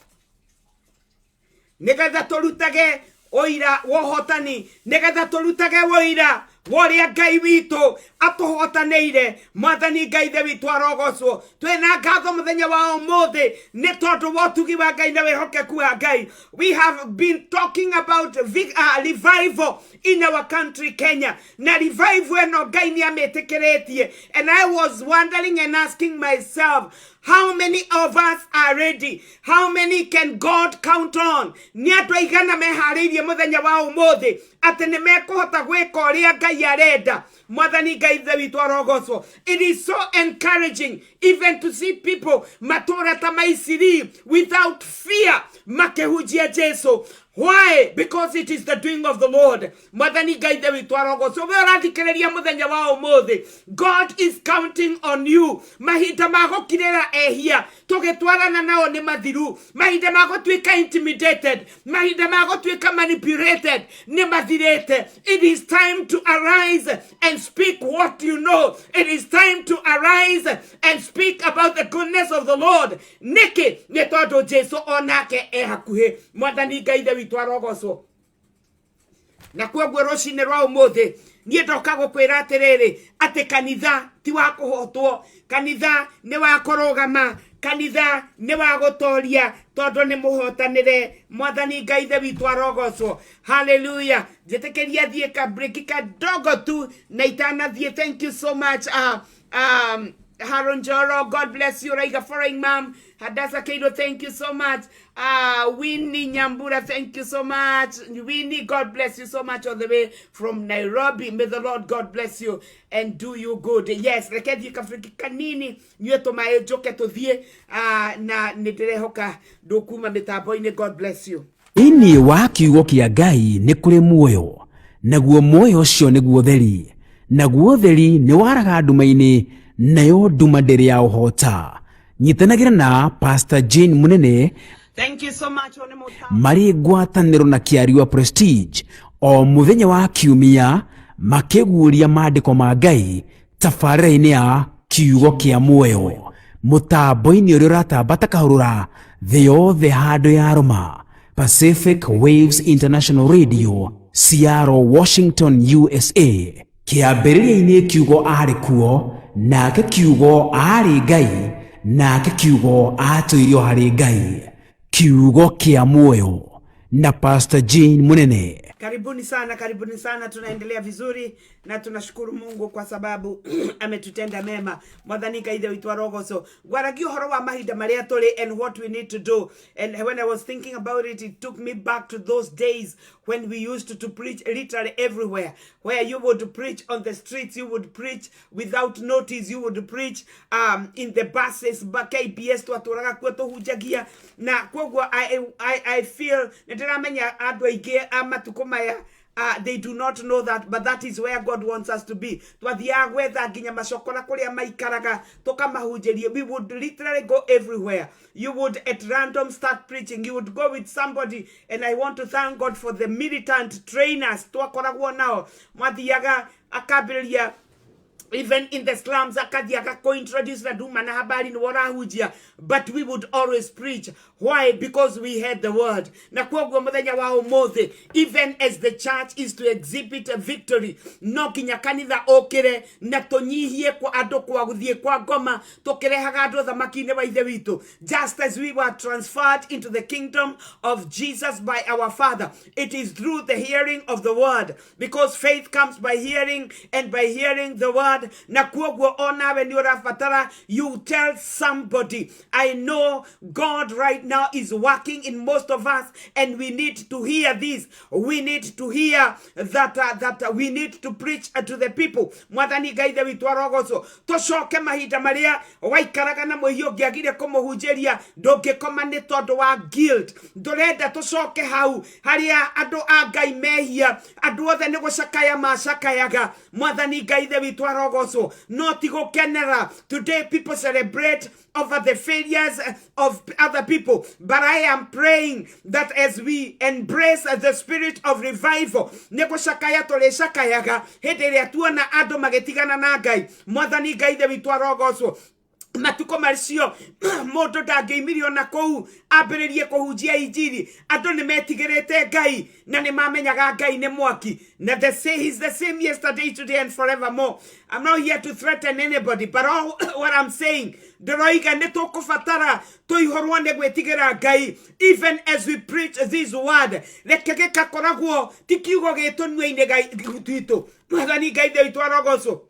Nĩgetha tũrutage ũira wa ũhotani. Nĩgetha tũrutage ũira woria Ngai witũ atuhotanĩire. Mwathani Ngai ithe witũ arogocwo. Twĩna ngatho mũthenya wa ũmũthĩ nĩ tondũ wa ũtugi wa Ngai na wĩhokeku wa Ngai. We have been talking about revival in our country Kenya. Na revival ĩno Ngai nĩ amĩtĩkĩrĩtie. And I was wondering and asking myself, how many of us are ready? How many can God count on? Ni andũ aigana meharĩirie mũthenya wa ũmũthĩ atĩ nĩ mekũhota gwĩka ũrĩa Ngai arenda. Mwathani Ngai ithe witũ arogocwo. It is so encouraging even to see people matũũra ta Maisiri without fear makĩhunjia Jesu. Why? Because it is the doing of the Lord. Mwathani Ngai ithe witũ arogocwo. We ũrathikĩrĩria mũthenya wa ũmũthĩ. God is counting on you. Mahinda ma gũkirĩra ehia tũgĩtwarana nao nĩ mathiru. Mahinda ma gũtuĩka intimidated, mahinda ma gũtuĩka manipulated nĩ mathirĩte. It is time to arise and speak what you know. It is time to arise and speak about the goodness of the Lord. Nĩkĩ nĩ tondũ Jesu onake e hakuhĩ. Mwathani Ngai ithe witũ arogocwo. Na kwoguo rũcinĩ rwa ũmũthĩ niĩ ndoka gũkwĩra atĩrĩrĩ atĩ kanitha ti wa kũhotwo, kanitha nĩ wa kũrũgama, kanitha nĩ wa gũtooria tondũ nĩ mũhotanĩre. Mwathani Ngai ithe witũ arogocwo. Hallelujah. Njĩtĩkĩria thiĩ ka break kadogo tu na itanathiĩ. Thank you so much Haron Joro, God bless you. Raiga Foreign Mom, Hadasa Kedo, thank you so much. Winnie Nyambura, thank you so much. Winnie, God bless you so much all the way from Nairobi. May the Lord God bless you and do you good. Yes, rekedi kafriki kanini nyeto maejoke to thie na nitirehoka dokuma metaboine. God bless you. Ini wa kiugo kia Ngai nĩ kũrĩ muoyo, naguo muoyo ũcio nĩguo theri, naguo theri nĩ waraga nduma-inĩ, nayo nduma ndĩrĩ ya ũhota. Nyitanagĩra na Pastor Jane Munene. Thank you so much. Marĩ ngwatanĩro na Kĩariũa Prestige o mũthenya wa kiumia makĩguũria maandĩko ma Ngai tabarĩra-inĩ ya kiugo kĩa muoyo. Mũtambo-inĩ ũrĩa ũratambata kahũrũra thĩ yothe handũ ya Roma, Pacific Waves International Radio, Seattle, Washington, USA. Kĩambĩrĩria-inĩ kiugo arĩ kuo, nake kiugo arĩ Ngai, nake kiugo atũirio harĩ Ngai. Kiugo kĩa muoyo na Pastor Jane Munene. Karibuni sana, tunaendelea vizuri na tunashukuru Mungu kwa sababu ametutenda mema. Mwathani Ngai ithe witũ arogocwo. Gwaragia ũhoro wa mahinda marĩa tũrĩ and what we need to do. And when I was thinking about it, it took me back to those days when we used to preach literally everywhere, where you would preach on the streets, you would preach without notice, you would preach in the buses, KPS twatũraga kuo tũhunjagia. Na kwoguo I feel nĩndĩramenya andũ aingĩ amatuko maya they do not know that, but that is where God wants us to be. Twathiaga gwetha nginya macokora kũrĩa maikaraga tũkamahunjĩria. We would literally go everywhere. You would at random start preaching. You would go with somebody, and I want to thank God for the militant trainers twakoragwo nao. Mathiaga akambĩrĩria even in the slums akathiaga introduce na duma na habari ni warahujia, but we would always preach. Why? Because we had the word. Na kwoguo muthenya wa ũmũthĩ, even as the church is to exhibit a victory, no kinya kanitha okire na tũnyihie kwa andũ kwa gũthiĩ kwa ngoma tũkĩrehaga andũ thamaki-inĩ wa ithe witũ, just as we were transferred into the kingdom of Jesus by our Father. It is through the hearing of the word, because faith comes by hearing and by hearing the word. Na kwoguo onawe ni ũrabatara, you tell somebody, I know God right now is working in most of us, and we need to hear this. We need to hear that we need to preach to the people. Mwathani Ngai ithe witũ arogocwo. Tũcoke mahinda marĩa waikaraga na mũhiũ ngĩagire kũmũhunjĩria ndũngĩkoma nĩ tondũ wa guilt. Ndũrenda tũcoke hau harĩa andũ a Ngai mehia, andũ othe nĩ gũcakaya macakayaga. Mwathani Ngai ithe witũ arogocwo. rogoso not go kenera. Today people celebrate over the failures of other people, but I am praying that as we embrace the spirit of revival, neko shakaya tole shakayaga hedere tuana ado magetigana na Ngai mwathani Ngai the bitwarogoso matuko macio moto ndangĩimirio na kou ambĩrĩrie kũhunjia injiri andũ nĩmetigĩrĩte Ngai na nĩmamenyaga Ngai nĩ mwaki na he's the same yesterday, today and forevermore. I'm not here to threaten anybody, but all what I'm saying, ndĩroiga nĩtũkũbatara tũihũrwo nĩ gwĩtigĩra Ngai even as we preach this word. Reke gĩkakoragwo ti kiugo gĩtũnua-inĩ gwitũ mwathani Ngai the bitwarogoso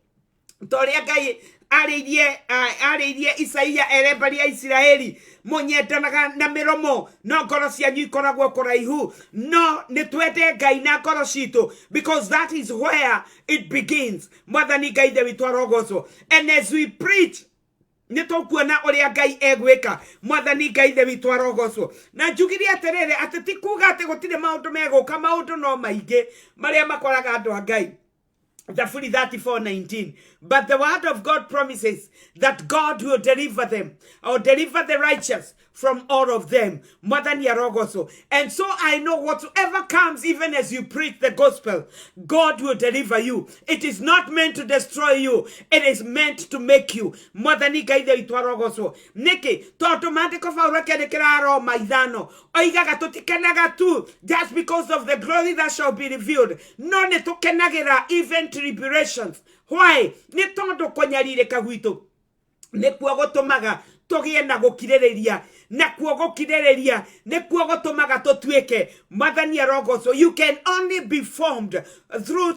toria Ngai aririe Isaia erebaria Israeli munyendanaga na miromo no ngoro cianyu ikoragwo kuraihu no nitwende Ngai na ngoro citu because that is where it begins. Mwathani Ngai the bitwarogoso, and as we preach nitukuona uria Ngai egwika. Mwathani Ngai the bitwarogoso na njugiri aterere ateti kuga ate gutire maundu meguka maundu no maingi maria makoraga andu a Ngai. Zafuri 34:19. But the word of God promises that God will deliver them or deliver the righteous from all of them. And so I know whatsoever comes, even as you preach the gospel, God will deliver you. It is not meant to destroy you. It is meant to make you. Niki, to automatic of our maidano. Oigaga tutikenaga tu just because of the glory that shall be revealed. No ne tukenagera even tribulations. Why? Ne tondo konyarire kagwito. Ne kuagotomaga togie na gukirĩrĩria na kuogokirĩrĩria ne kuogotomaga totweke Mwathani arogoso. You can only be formed through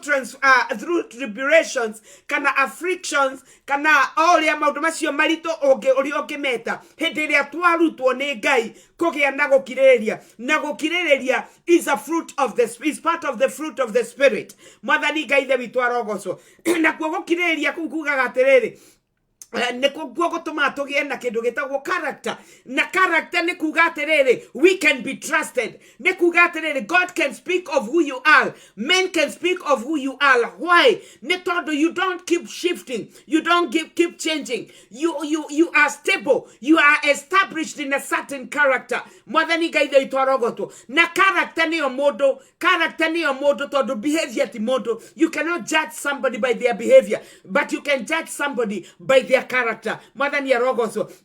tribulations kana afflictions kana oria maundu macio marito uri meta hindi ria twarutwo ni Ngai kugia na gukirĩrĩria is a fruit of the is part of the fruit of the spirit. Mwathani Ngai the bitwarogoso na kuogokirĩrĩria kugaga atirĩrĩ character na character we can be trusted. God can speak of who you are. Men can speak of who you are. Why? You don't keep shifting. You don't keep changing. You are stable. You are established in a certain character. Mwathani Ngai the itwarogoto na character ni omodo todo behavior ti modo. You cannot judge somebody by their behavior, but you can judge somebody by their character.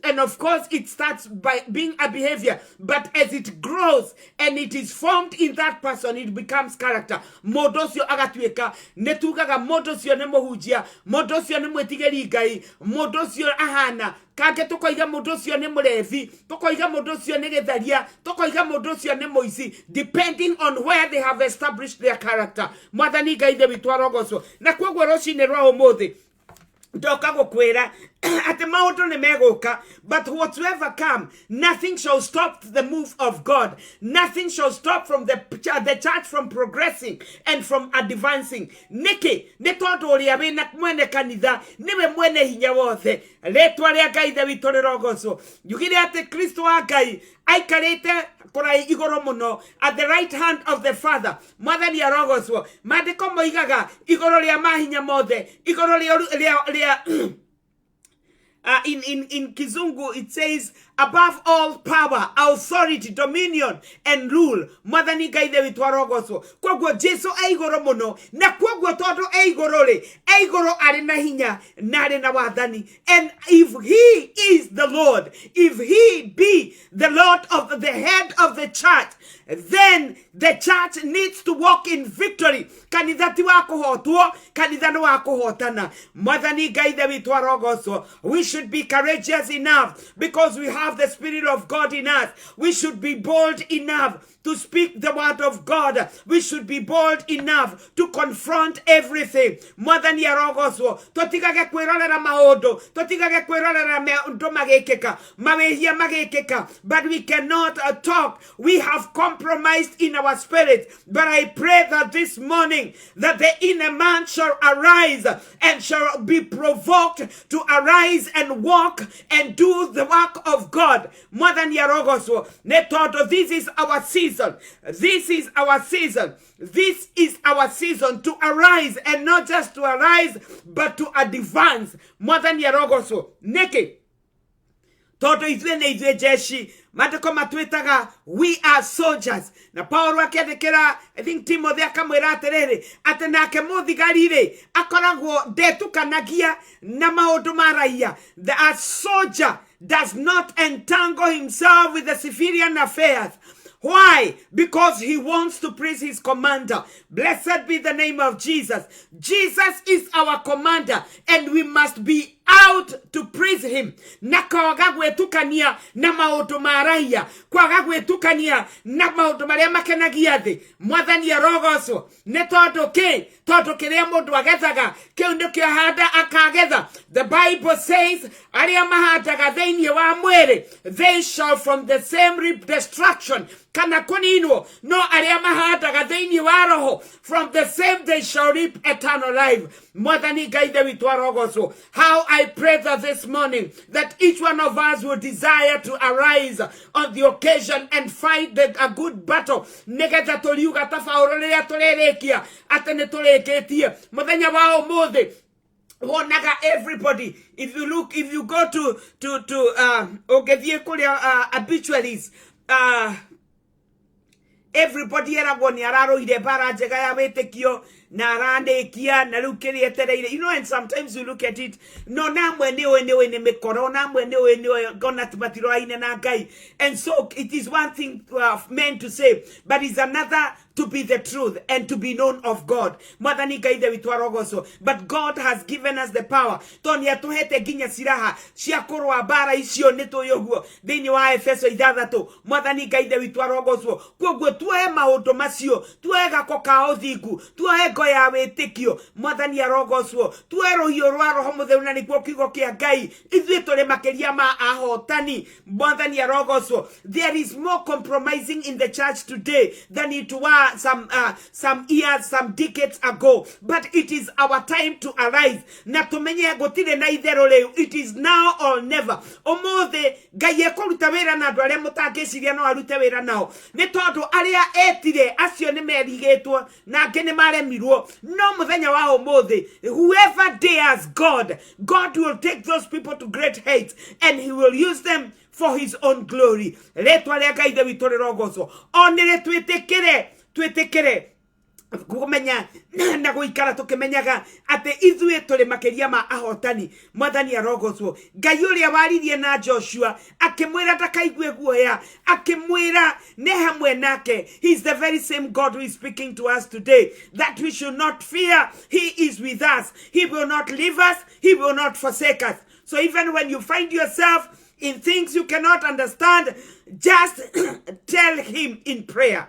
And of course it starts by being a behavior, but as it grows and it is formed in that person, it becomes character. Modosio agatweka netugaga modosio nemohujia modosio nemwetigeri Ngai modosio ahana kage tokoiga modosio ne murevi tokoiga modosio ne getharia tokoiga modosio ne moisi, depending on where they have established their character. Mwathani Ngai the bitwarogoso na kwogwo rocine rwa umuthi ndoka gukwira ati maundu ni meguka, but whatsoever come, nothing shall stop the move of God. Nothing shall stop from the church from progressing and from advancing. Niki netondu uria wina mwene kanitha niwe mwene hinya wothe retwa ria Ngai the bitwarogoso yugire ati Kristo wa Ngai aikarite kurai igoro muno at the right hand of the Father. Mwathani arogoswo mandiko moigaga igoro ria mahinya mothe igoro ria in Kizungu it says above all power, authority, dominion and rule. Mwathani Ngai the bitwarogoso kwogwo Jesu aigoro muno na kwogwo tondu aigoro ari na hinya na ari na wathani. And if he is the Lord, if he be the Lord of the head of the church, then the church needs to walk in victory. Kanithati wa kuhotwo kanithano wa kuhotana. Mwathani Ngai the bitwarogoso, we should be courageous enough because we have the Spirit of God in us. We should be bold enough to speak the word of God. We should be bold enough to confront everything. Mwathani arogoswo totigage kwirorera maundu totigage kwirorera maundu magekeka mawehia magekeka, but we cannot talk. We have compromised in our spirit. But I pray that this morning that the inner man shall arise and shall be provoked to arise and and walk and do the work of God. Mwathani arogoso. Netodo, this is our season. This is our season. This is our season to arise, and not just to arise, but to advance. Mwathani arogoso. Neke. Toto izwene izwe jeshi. Mateko matwetaga, we are soldiers. Na Paulo akiandikira, I think Timothy akamwira atiriri, ati nake muthigarire akoragwo ndetukanagia na maundu ma raia. The soldier does not entangle himself with the civilian affairs. Why? Because he wants to praise his commander. Blessed be the name of Jesus. Jesus is our commander, and we must be out to praise him. Na kwaga gwetukania na maundu ma raia, kwaga gwetukania na maundu maria makenagia thi. Mwathani arogoco ne tondu ki tondu kiria mundu agethaga kiu nikio handa akagetha. The Bible says aria mahandaga thiini wa mwiri, they shall from the same reap destruction. Kana kuninwo no aria mahandaga thiini wa roho, from the same they shall reap eternal life. Mwathani gaithe witu arogoco. How I pray that this morning that each one of us will desire to arise on the occasion and fight a good battle. Negeta toliuga tafauro riria turerekia atene tureketie muthenya wa umuthi. Wonaga everybody, if you go to ogethie kuria obituaries, everybody eragwo ni araroire bara njega ya wetekio na arandekia na riu kiri etereire. You know, and sometimes you look at it, no namwe niwe ni mikoro, namwe niwe gona tibatiro aine na ngai. And so it is one thing men to say, but it's another to be the truth and to be known of God. Mwathani gaithe witu arogoco. But God has given us the power. Toni atuhete ginya siraha cia kurwa bara icio nituyoguo thiini wa Efeso 6. Mwathani gaithe witu arogoco. Koguo tuoe maundu macio, tuoe gako ka uthingu, tuoe ngo ya witikio. Mwathani arogoco. Tuoe rohio rwa roho mutheru na niguo kiugo kia Ngai. Ithuĩ tũrĩ makiria ma ahotani. Mwathani arogoco. There is more compromising in the church today than it was some years, some decades ago. But it is our time to arise. Na tumenye gutire na ithero leo. It is now or never. Omothe Ngai ekuruta wira na andu aria mutangiciria no arute wira nao. Ni tondu aria etire acio ni merigitwo na angi ni maremirwo. No muthenya wa omothe, whoever dares God, God will take those people to great heights and he will use them for his own glory. Letwa ria gaithe witu rirogoco. Onire twetekere kumenya na guikara tukimenyaga ate ithuĩ tũrĩ makiria ma ahotani. Mwathani arogoco. Ngai uria waririe na Joshua akimwira ndakaigue guoya, akimwira ne hamwe nake. He is the very same God who is speaking to us today, that we should not fear. He is with us. He will not leave us. He will not forsake us. So even when you find yourself in things you cannot understand, just tell him in prayer.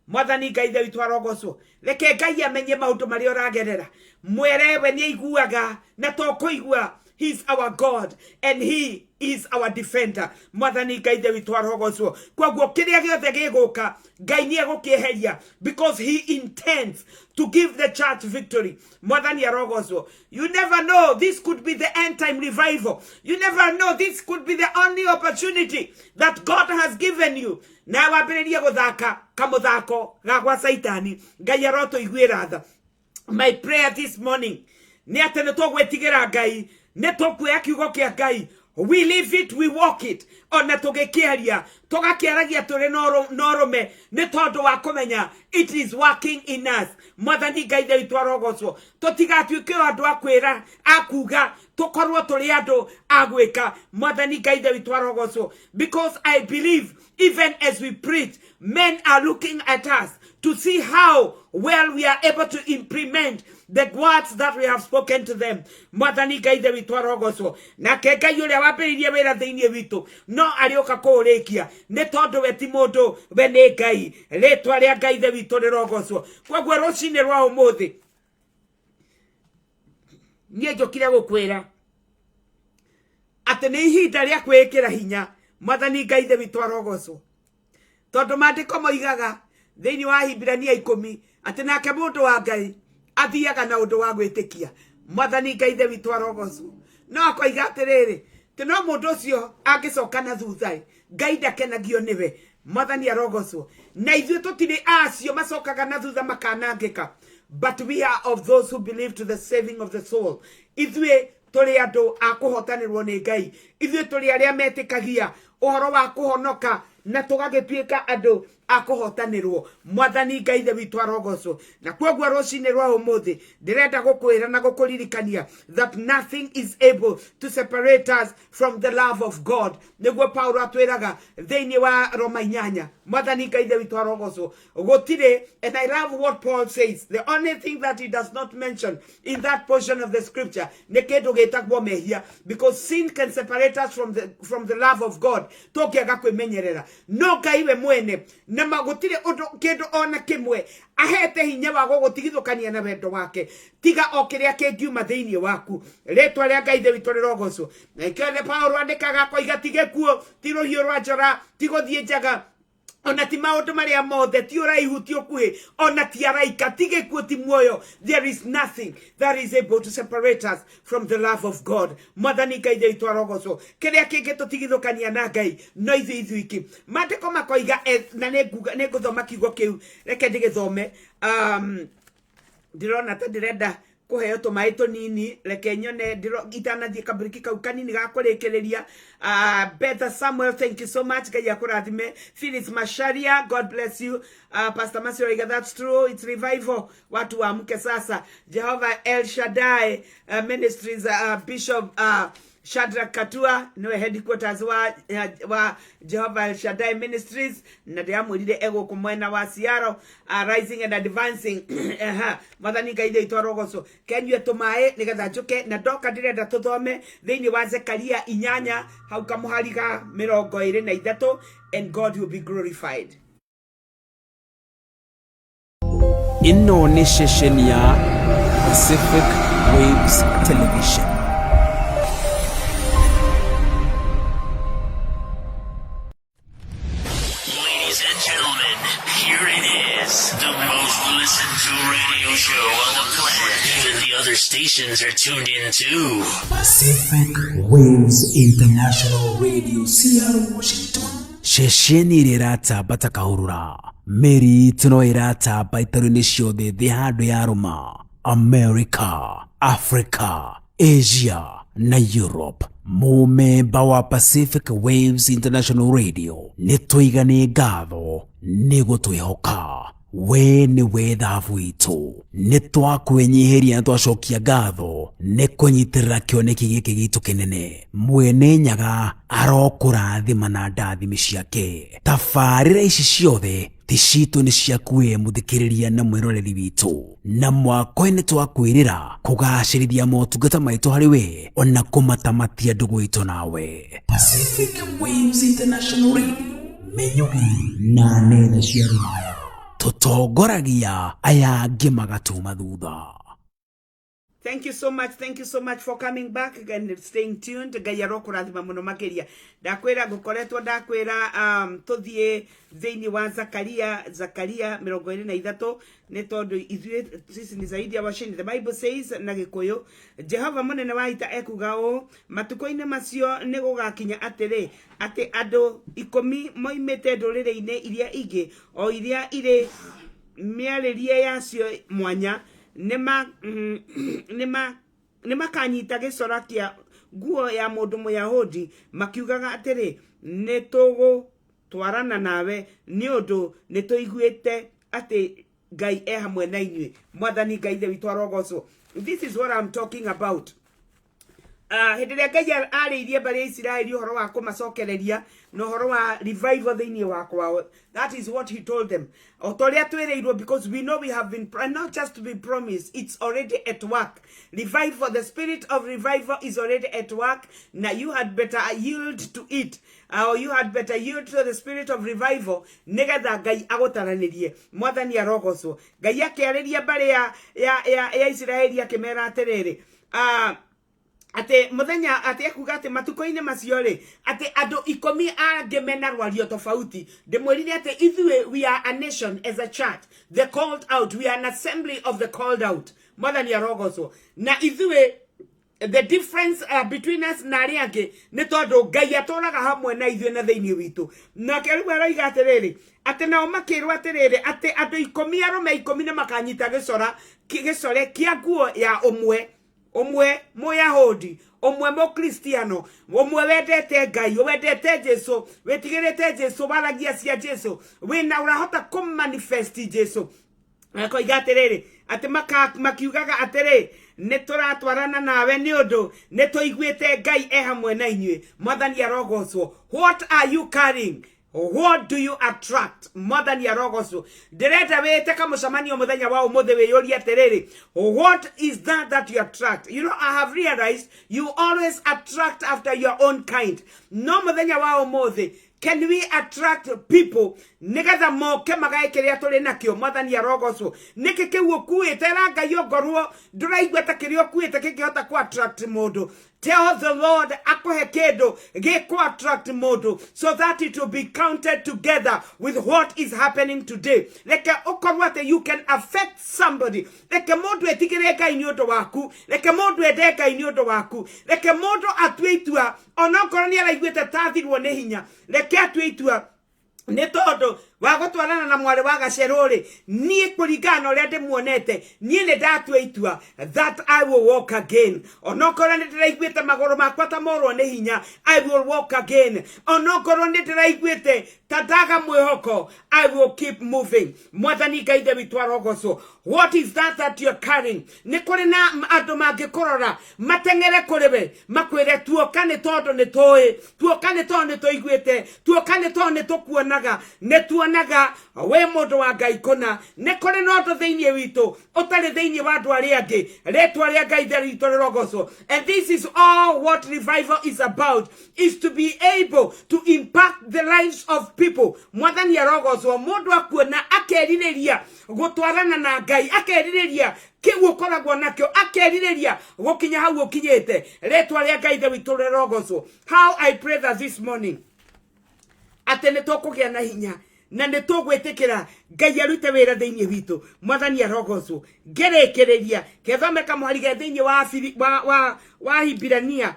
Mwathani gaithe witu arogoco. Reke Ngai amenye maundu maria uragerera. Mwerewe ni aiguaga na to kuigua. He is our God and he is our defender. Mwathani gaithe witu arogoco. Koguo kiria giothe giguka, Ngai ni egukieheria, because he intends to give the church victory. Mwathani arogoco. You never know, this could be the end time revival. You never know, this could be the only opportunity that God has given you. Na wambiririe guthaka kamuthako ga gwa Saitani. Ngai aroto igwira tha. My prayer this morning ni ate ne togwetigira Ngai, ne tokuya kiugo kia Ngai. We live it, we walk it. Ona tugekiaria, tugakiaragia turi norume, ne tondu wa kumenya it is working in us. Mwathani gaithe witu arogoco. Tutigatuike andu akwira akuga, tukorwo turi andu agwika. Mwathani gaithe witu arogoco. Because I believe even as we preach, men are looking at us to see how well we are able to implement the words that we have spoken to them. Mwathani gaithe witu arogoco. Na ke Ngai uria wambiririe wira thiini witu no arioka kuurikia ne tondu we ti mundu we ni Ngai. Ritwa ria gaithe witu rirogoco. Koguo rucini rwa umuthi nie njokire gukwira ati ni ihinda ria kwikira hinya. Mwathani gaithe witu arogoco. Tondu mandiko moigaga thiini wa Hibirania 10 ati nake mundu wa Ngai athiaga na undu wa gwitikia. Mwathani gaithe witu arogoco. no akoiga atiriri tino mundu ucio angicoka na thutha Ngai ndakenagio niwe mwathani arogocwo na ithuĩ tũtirĩ acio macokaga na thutha makanangĩka but we are of those who believe to the saving of the soul ithuĩ tũrĩ andũ a kũhotanĩrwo nĩ Ngai ithuĩ tũrĩ arĩa metĩkagia ũhoro wa kũhonoka na tũgagĩtuĩka andũ a kũhotanĩrwo mwathani Ngai ithe witũ arogocwo na kwoguo rũcinĩ rwa ũmũthĩ ndĩrenda gũkwĩra na gũkũririkania that nothing is able to separate us from the love of God nĩguo Paulo atwĩraga thĩinĩ wa Roma 8 mwathani Ngai ithe witũ arogocwo gũtirĩ and I love what Paul says the only thing that he does not mention in that portion of the scripture nĩ kĩndũ gĩtagwo mehia because sin can separate us from the love of God tũngĩaga kwĩmenyerera no Ngai we mwene na magutire kindu ona kimwe ahete hinya wa gugutigithukania na wendo wake tiga o kiria kingiuma thiini waku retwa ria Ngai ithe witũ rĩrogocwo na ikene Paulo andikaga koiga tige kuo ti ruhiũ rwa njora ti guthie njaga ona ti maundu maria mothe ti uraihu ti ukuhi ona ti araika tige kuo ti muoyo there is nothing that is able to separate us from the love of God mwathani Ngai ithe witũ arogocwo kiria kingi tutigithukania na Ngai no ithuĩ iki mandĩko makoiga na nĩ ngũthoma kiugo kiu reke ndigĩthome ndirona ta ndirenda kuheo tumaĩ tũnini reke nyone itanathie kabriki kau kanini ga kũrĩkĩrĩria Betha Samuel thank you so much Ngai akũrathime Phyllis Masharia God bless you Pastor Masio that's true it's revival watu waamke sasa Jehovah El Shaddai Ministries Bishop Shadrach Katua niwe headquarters wa Jehovah El Shaddai Ministries na ndiamwirire ego kumwena wa Siaro rising and advancing mwathani Ngai ithe witũ arogocwo kenyue tumaĩ nigetha njuke na ndoka ndirenda tuthome thiini wa Zekaria 8 hau kamuhari ga 23 and God will be glorified. Ino ni ceceni ya Pacific Waves Television. Here it is, the most listened to radio show on the planet. Even the other stations are tuned in too. Pacific Waves International Radio, Seattle, Washington. Ceceni ĩrĩa ĩratamba ta kahũrũra mĩri itũ no ĩratamba itarũ-inĩ ciothe thĩ handũ ya Roma, America, Africa, Asia na Europe. Mũmemba wa Pacific Waves International Radio nĩtũigane ngatho nĩ gũtwĩhoka we nĩwe thahabu itũ nĩtwakwenyiheria twacokia ngatho nĩ kũnyitĩrĩra kĩoneki gĩkĩ gitũ kĩnene mwene nyaga arokũrathima na ndathimi ciake tabarĩra ici ciothe ti citũ nĩ ciaku we mũthikĩrĩria na mwĩroreri witũ na mwako-inĩ twakwĩrĩra kũgacĩrithia motungata maitũ harĩ we ona kũmatamatia ndũgũ itũ nawe Pacific Waves International Radio menyũgi na nenda cia rũraya tũtongoragia aya angĩ magatuma thutha. Thank you so much for coming back and staying tuned. Ngai arokũrathima mũno makĩria ndakwĩra ngũkoretwo ndakwĩra tuthie thĩinĩ wa Zakaria 23 nĩ tondũ ithuĩ sisi ni zaidi ya washindi. The Bible says na Gĩkũyũ Jehova mũnene wa ita ekuga ũũ matukũ-inĩ macio nĩ gũgakinya atĩrĩ atĩ andũ 10 moimĩte ndũrĩrĩ-inĩ iria ingĩ o iria irĩ mĩarĩrie yacio mwanya nima kanyita gĩcora kĩa nguo ya mũndũ Mũyahudi makiugaga atĩrĩ nĩtũgũtwarana nawe nĩ ũndũ nĩtũiguĩte atĩ Ngai e hamwe na inyuĩ mwathani Ngai ithe witũ arogocwo. This is what I'm talking about. Hĩndĩ ĩrĩa Ngai arĩirie mbarĩ ya Isiraeli ũhoro wa kũmacokereria na ũhoro wa revival thĩinĩ wa kwao, that is what he told them. O torĩa twĩrĩirwo because we know we have been not just to be promised, it's already at work. Revival, the spirit of revival is already at work. Now you had better yield to it. Or you had better yield to the spirit of revival. Nĩgetha Ngai agũtaranĩrie mwathani arogocwo. Ngai akĩarĩria mbarĩ ya Isiraeli akĩmera atĩrĩrĩ ate muthenya ate akuga ate matuko-inĩ macio ri ate andũ 10 angĩ mena rwario tofauti ndimwĩrire ate ithuĩ we are a nation as a church, the called out, we are an assembly of the called out mwathani arogocwo na ithuĩ the difference between us na aria angi ni tondu Ngai aturaga hamwe na ithuĩ na thĩinĩ witũ. Nake rĩu aroiga atĩrĩrĩ atĩ nao makĩrwo atĩrĩrĩ atĩ andũ 10 arũme 10 nĩ makanyita gĩcore kĩa nguo ya ũmwe Mũyahudi, ũmwe Mũkristiano, ũmwe wendete Ngai, wendete Jesu, wetigĩrĩte Jesu, waragia cia Jesu, wĩna ũrahota kũmanifest Jesu. Akoiga atĩrĩrĩ atĩ makiugaga atĩrĩ nĩ tũratwarana nawe nĩ ũndũ nĩ tũiguĩte Ngai hamwe na inyuĩ. Mwathani arogocwo. What are you carrying? What do you attract? Mwathani arogocwo. Ndĩrenda wĩte kamũcemanio mũthenya wa ũmũthĩ wĩyũrie atĩrĩrĩ, what is that you attract? You know, I have realized you always attract after your own kind. No mũthenya wa ũmũthĩ, can we attract people nigetha moke magae kiria tuli nakio? Mwathani arogocwo. Niki kiu ukuite ra Ngai ongorwo nduraigua ta kiria ukuite kingihota ku attract mundu. Tell the Lord akohe kindu giku attract mundu so that it will be counted together with what is happening today. Leke ukorwo ati you can affect somebody. Leke mundu etigire Ngai ni undu waku, leke mundu ende Ngai ni undu waku, leke mundu atue itua onokorwo ni araiguite tathirwo ni hinya, leke atue itua nĩ tondu wa gutwarana na mwari wa gacerũrĩ nie kũringana ũrĩa ndĩmuonete nie nĩ ndatua itua that I will walk again. Onokorwo nĩ ndĩraiguĩte magũrũ makwa ta morwo nĩ hinya, I will walk again. Onokorwo nĩ ndĩraiguĩte ta ndaga mwĩhoko, I will keep moving. Mwathani Ngai witũ arogocwo. What is that you're carrying? Nĩ kũrĩ na andũ mangĩkũrora mateng'ere kũrĩ we makwĩre tuoka nĩ tondũ nĩ tũĩ, tuoka nĩ tondũ nĩ tũiguĩte, tuoka nĩ tondũ nĩ tũkuonaga, nĩ tuonaga we mũndũ wa Ngai kũna. Nĩ kũrĩ na ũndũ thĩinĩ witũ ũtarĩ thĩinĩ wa andũ arĩa angĩ. Rĩĩtwa rĩa Ngai witũ rĩrogocwo. And this is all what revival is about, is to be able to impact the lives of people. Mwathani arogocwo. Mũndũ akuona akerirĩria gũtwarana na Ngai, akerirĩria kiugo koragwo nakio, akerirĩria gũkinya hau ũkinyĩte. Rĩĩtwa rĩa Ngai witũ rĩrogocwo. How I pray that this morning atĩ nĩ tũkũgĩa na hinya na nĩ tũgwĩtĩkĩra Ngai arute wĩra thĩinĩ witũ. Mwathani arogocwo. Ngerekereria kethome kamũhari thĩinĩ wa Hibirania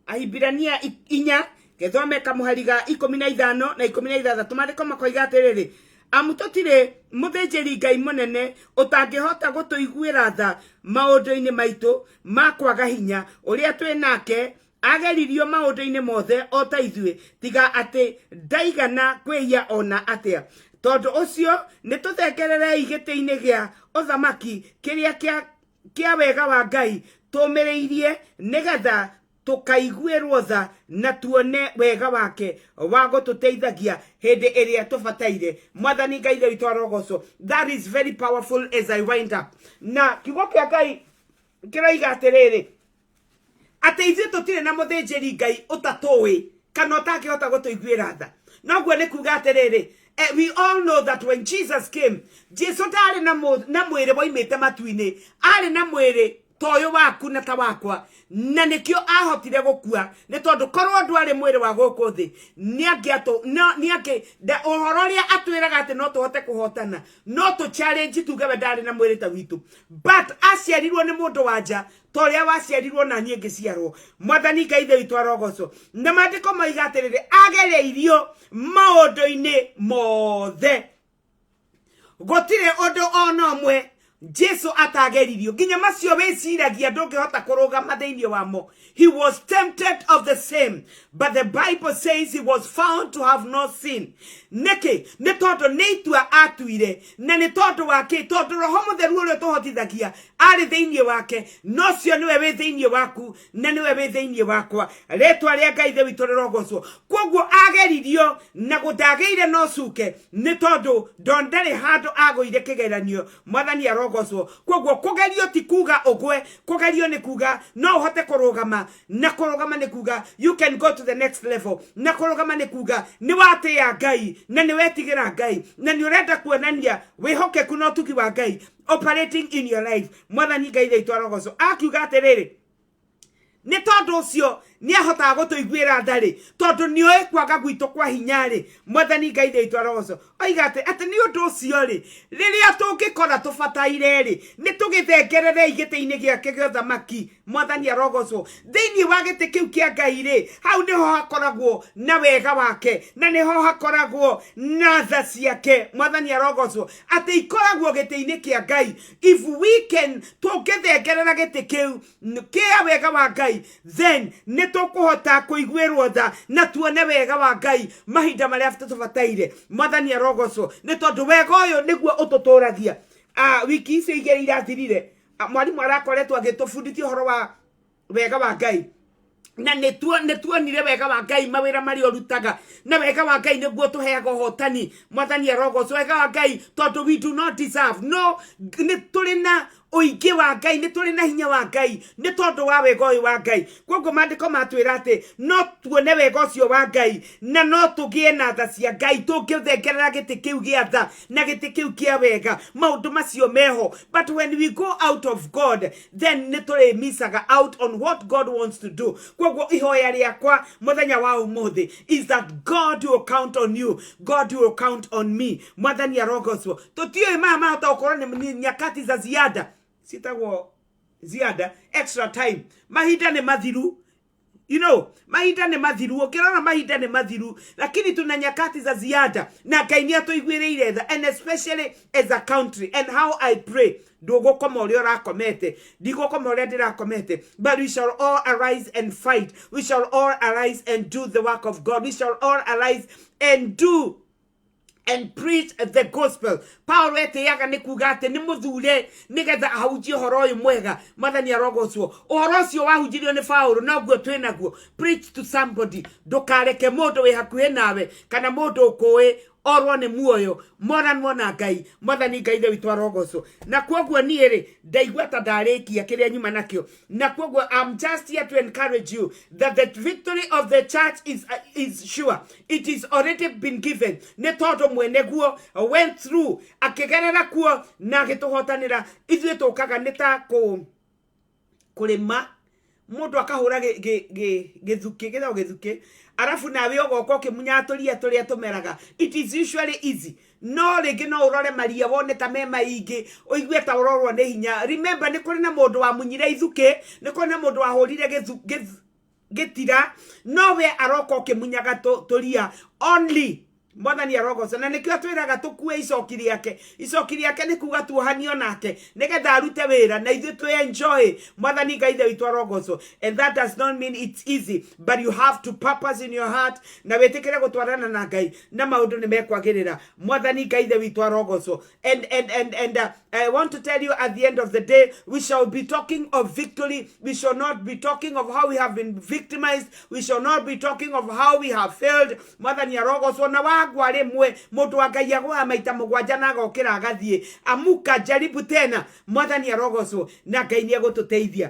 4 kethome kamũhari 15 na 16 maandĩko makoiga atĩrĩrĩ, amutotire mũthĩnjĩri Ngai mũnene ũtangĩhota gũtũiguĩra tha maũndũ-inĩ maitũ ma kwaga hinya ũrĩa twĩ nake, ageririo maũndũ-inĩ mothe o ta ithuĩ, tiga atĩ ndaigana kwĩhia ona atĩa. Tondũ ũcio nĩ tũthengererei gĩtĩ-inĩ gĩa ũthamaki kĩrĩa kĩa wega wa Ngai tũmĩrĩirie nĩgetha tukaiguĩrwo tha na tuone wega wake wa gũtũteithagia hĩndĩ ĩrĩa tũbataire. Mwathani Ngai witũ arogocwo. That is very powerful as I wind up. Na kiugo kĩa Ngai kĩroiga atĩrĩrĩ atĩ ithuĩ tũtirĩ na mũthĩnjĩri Ngai ũtatũĩ kana ũtangĩhota gũtũiguĩra tha. Noguo nĩ kuuga atĩrĩrĩ, we all know that when Jesus came, Jesu ndarĩ na mwĩrĩ woimĩte matu-inĩ, arĩ na mwĩrĩ toyo waku na ta wakwa, na nikio ahotire gukua nĩ tondũ korwo ndwarĩ mwĩrĩ wa gũkũ thĩ nĩangĩ ũhoro ũrĩa atwĩraga atĩ no tũhote kũhotana, no tũ challenge tuge we ndarĩ na mwĩrĩ ta witũ, but aciarirwo nĩ mũndũ wa nja torĩa waciarirwo na niĩ ngĩciarwo. Mwathani Ngai witũ arogocwo. Na maandĩko moiga atĩrĩrĩ, agereirio maũndũ-inĩ mothe, gũtirĩ ũndũ ona ũmwe Jesu atageririo. Nginya macio wĩciragia ndũngĩhota kũrũgama thĩinĩ wamo. He was tempted of the same, but the Bible says he was found to have no sin. Nĩkĩ? Nĩ tondũ nĩ itua atuire, na nĩ tondũ wake, tondũ Roho Mũtheru ũrĩa tũhotithagia arĩ thĩinĩ wake, no cio nĩwe wĩ thĩinĩ waku na nĩwe wĩ thĩinĩ wakwa. Rĩĩtwa rĩa Ngai witũ rĩrogocwo. Koguo ageririo na gũtagĩire no cuke nĩ tondũ ndarĩ handũ agũire kĩgeranio. Mwathani arogocwo. Koguo kũgerio ti kuga ũgwe, kũgerio nĩ kuga no ũhote kũrũgama, na kũrũgama nĩ kuga you can go to the next level, na kũrũgama nĩ kuga nĩ watĩĩa Ngai na nĩ wetigĩra Ngai na nĩ ũrenda kuonania wĩhokeku na ũtugi wa Ngai operating in your life. Mwathani Ngai witũ arogocwo. Akiuga atĩrĩrĩ, nä tondå å cio nä ahotaga gå tå iguä ra ndarä tondå nä oä kwaga gwitå kwa hinya rä mwathani ngai thä itwa rogoco oiga atä nä å ndå å cio rä rä rä a tå ngä kora tå bataire rä nä tå gä thengerere igä tä-inä gä ake gä othamaki mwathani arogocwo thä-inä wa gä tä kä u kä a ngai rä hau nä ho hakoragwo na wega wake na nä ho hakoragwo na tha ciake mwathani arogocwo atä ikoragwo gä tä-inä kä a ngai if we can tå ngä thengerera gä tä kä u kä a wega wa ngai then nä tå kå hota kå iguä rwo tha na tuone wega wa ngai mahinda marä a tå bataire mwathani arogocwo nä tondå wega å yå nä guo å tå tå ragia wiki icio igä rä irathirire mwarimå arakoretwo agä tå bundithia å horo wa wega wa ngai na nä tuonire wega wa ngai mawä ra marä o rutaga na wega wa ngai nä guo tå heaga å hotani mwathani arogocwo wega wa ngai tondå we do not deserve no nä tå rä na oingä wa ngai nä tå rä na hinya wa ngai nä tondå wa wega å yå wa ngai koguo mandĩko matwä ra atä no tuone wega å cio wa ngai na no tå gä e na tha cia ngai tå ngä thengerera gä tä kä u gä a tha na gä tä kä u kä a wega maå ndå macio meho but when we go out of God then nä tå rä missaga out on what God wants to do koguo ihoya rĩakwa mũthenya wa ũmũthĩ is that God will count on you God will count on me mwathani arogocwo tũtiũĩ maya mahota gũkorwo nĩ nyakati za ziada sitagwo ziada extra time mahinda nĩ mathiru you know mahinda nĩ mathiru ũkĩrora mahinda nĩ mathiru lakini tuna nyakati za ziada na Ngai nĩ atũiguĩrĩire tha and especially as a country and how I pray ndũgũkoma ũrĩa ũrakomete ndigũkoma ũrĩa ndĩrakomete but we shall all arise and fight we shall all arise and do the work of God we shall all arise and do and preach the gospel Paul etiaga nĩ kuga atĩ nĩ mũthure nĩgetha ahunjie ũhoro ũyũ mwega mwathani arogocwo ũhoro ũcio wahunjirio nĩ Paulo noguo twĩ naguo preach to somebody ndũkareke mũndũ wĩ hakuhĩ nawe kana mũndũ ũkũĩ orwo nĩ muoyo moranwo na ngai mwathani ngai thĩ witũ arogocwo na kwoguo niĩ rĩ ndaigua ta ndarĩkia kĩrĩa nyuma nakĩo na kwoguo I'm just here to encourage you that the victory of the church is sure it is already been given nĩ tondũ mwene guo went through akĩgerera kuo na agĩtũhotanĩra ithuĩ tũkaga nĩ ta kũrĩma mũndũ akahũra gĩthuki gĩthaũ gĩthuki arafu nawe ũgoka ũkĩmunya tũria tũrĩa tũmeraga it is usually easy no rĩngĩ no ũrore maria wone ta me maingĩ ũigue ta ũrorwo nĩ hinya remember nĩ kũrĩ na mũndũ wamunyire ithuki nĩ kũrĩ na mũndũ wahũrire gĩtira no we aroka ũkĩmunyaga tũria only mwathani arogocwo na nĩkĩo twĩraga tũkue icoki rĩake nĩ kuga tuohanio nake nĩgetha arute wĩra na ithuĩ twĩ enjoy mwathani ngai thĩ witũ arogocwo and that does not mean it's easy but you have to purpose in your heart na wĩtĩkĩre gũtwarana na ngai na maũndũ nĩ mekwagĩrĩra mwathani ngai thĩ witũ arogocwo and I want to tell you at the end of the day we shall be talking of victory we shall not be talking of how we have been victimized we shall not be talking of how we have failed mwathani arogocwo na agwa rĩmwe mũndũ wa ngai agwa maita mũgwanja na agokĩra agathiĩ amuka jaribu tena mwathani arogocwo na ngai nĩ egũtũteithia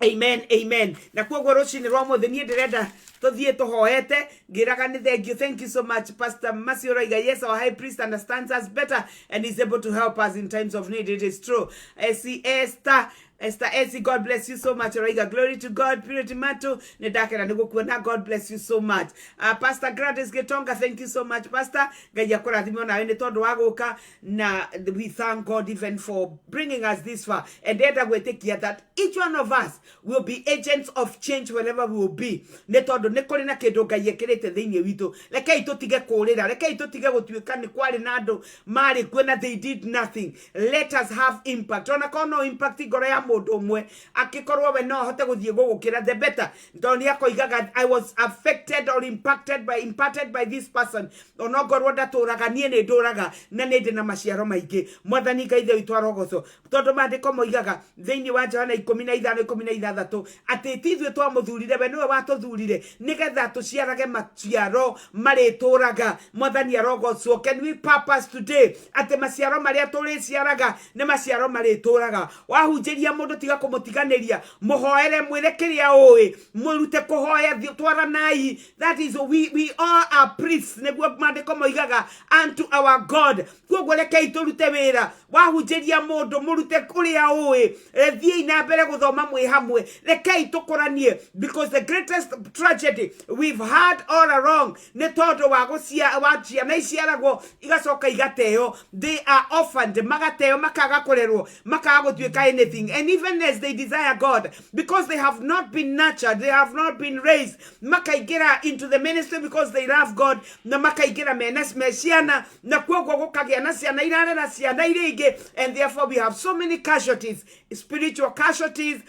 amen amen na kwoguo rũcinĩ rwa mũthĩ niĩ ndĩrenda tũthiĩ tũhoete ngĩraga nĩ thank you so much Pastor Mercy Roiga yes our high priest understands us better and is able to help us in times of need it is true Esther Ezi, God bless you so much. Roiga, glory to God. Purity Mato, Nedakera Negokuana, God bless you so much. Pastor Gladys Getonga, thank you so much, Pastor. Gayakora Dimona, and Todo Wagoka. Na, we thank God even for bringing us this far. And then we take care that each one of us will be agents of change wherever we will be. Netodo Nekolina Kedoga Yekerete Dini Vito. Like I told Tiga Koleda, like I told Tiga what you can Qualinado, Mari, Gwena, they did nothing. Let us have impact. On a corner impact, Gorea. Akikorwo we no hote guthie gukira the better ndoni yako igaga I was affected or impacted by this person ono gorwo ndaturaga nie ne nduraga na nende na maciaro maingi mwathani ngai thĩ witũ arogocwo tondu mandĩko moigaga thĩinĩ wa Johana 15:16 atĩ ithuĩ twamũthurire we nĩwe watũthurire nĩgetha tũciarage maciaro marĩtũraga mwathani arogocwo can we purpose today atĩ maciaro marĩa tũrĩciaraga nĩ maciaro marĩtũraga wahunjĩria mundu tiga kumutiganiria muhoere mwire kiria oi murute kuhoya twaranai. That is we all are priests neguo mandiko moigaga unto our God. Koguo rekei turute wira wahunjiria mundu murute kuria oi thii na mbere guthoma mwi hamwe rekei tukuranie, because the greatest tragedy we've had all along ne tondu wa gucia wa ciana iciaragwo igacoka igateo. They are orphaned, magateo makaga kurerwo makaga gutuika anything, and even as they desire God, because they have not been nurtured, they have not been raised, makaigira into the ministry because they love God, na makaigira menas mesiana na kwogo gukagia na ciana irare na ciana iringi, and therefore we have so many casualties, spiritual casualties.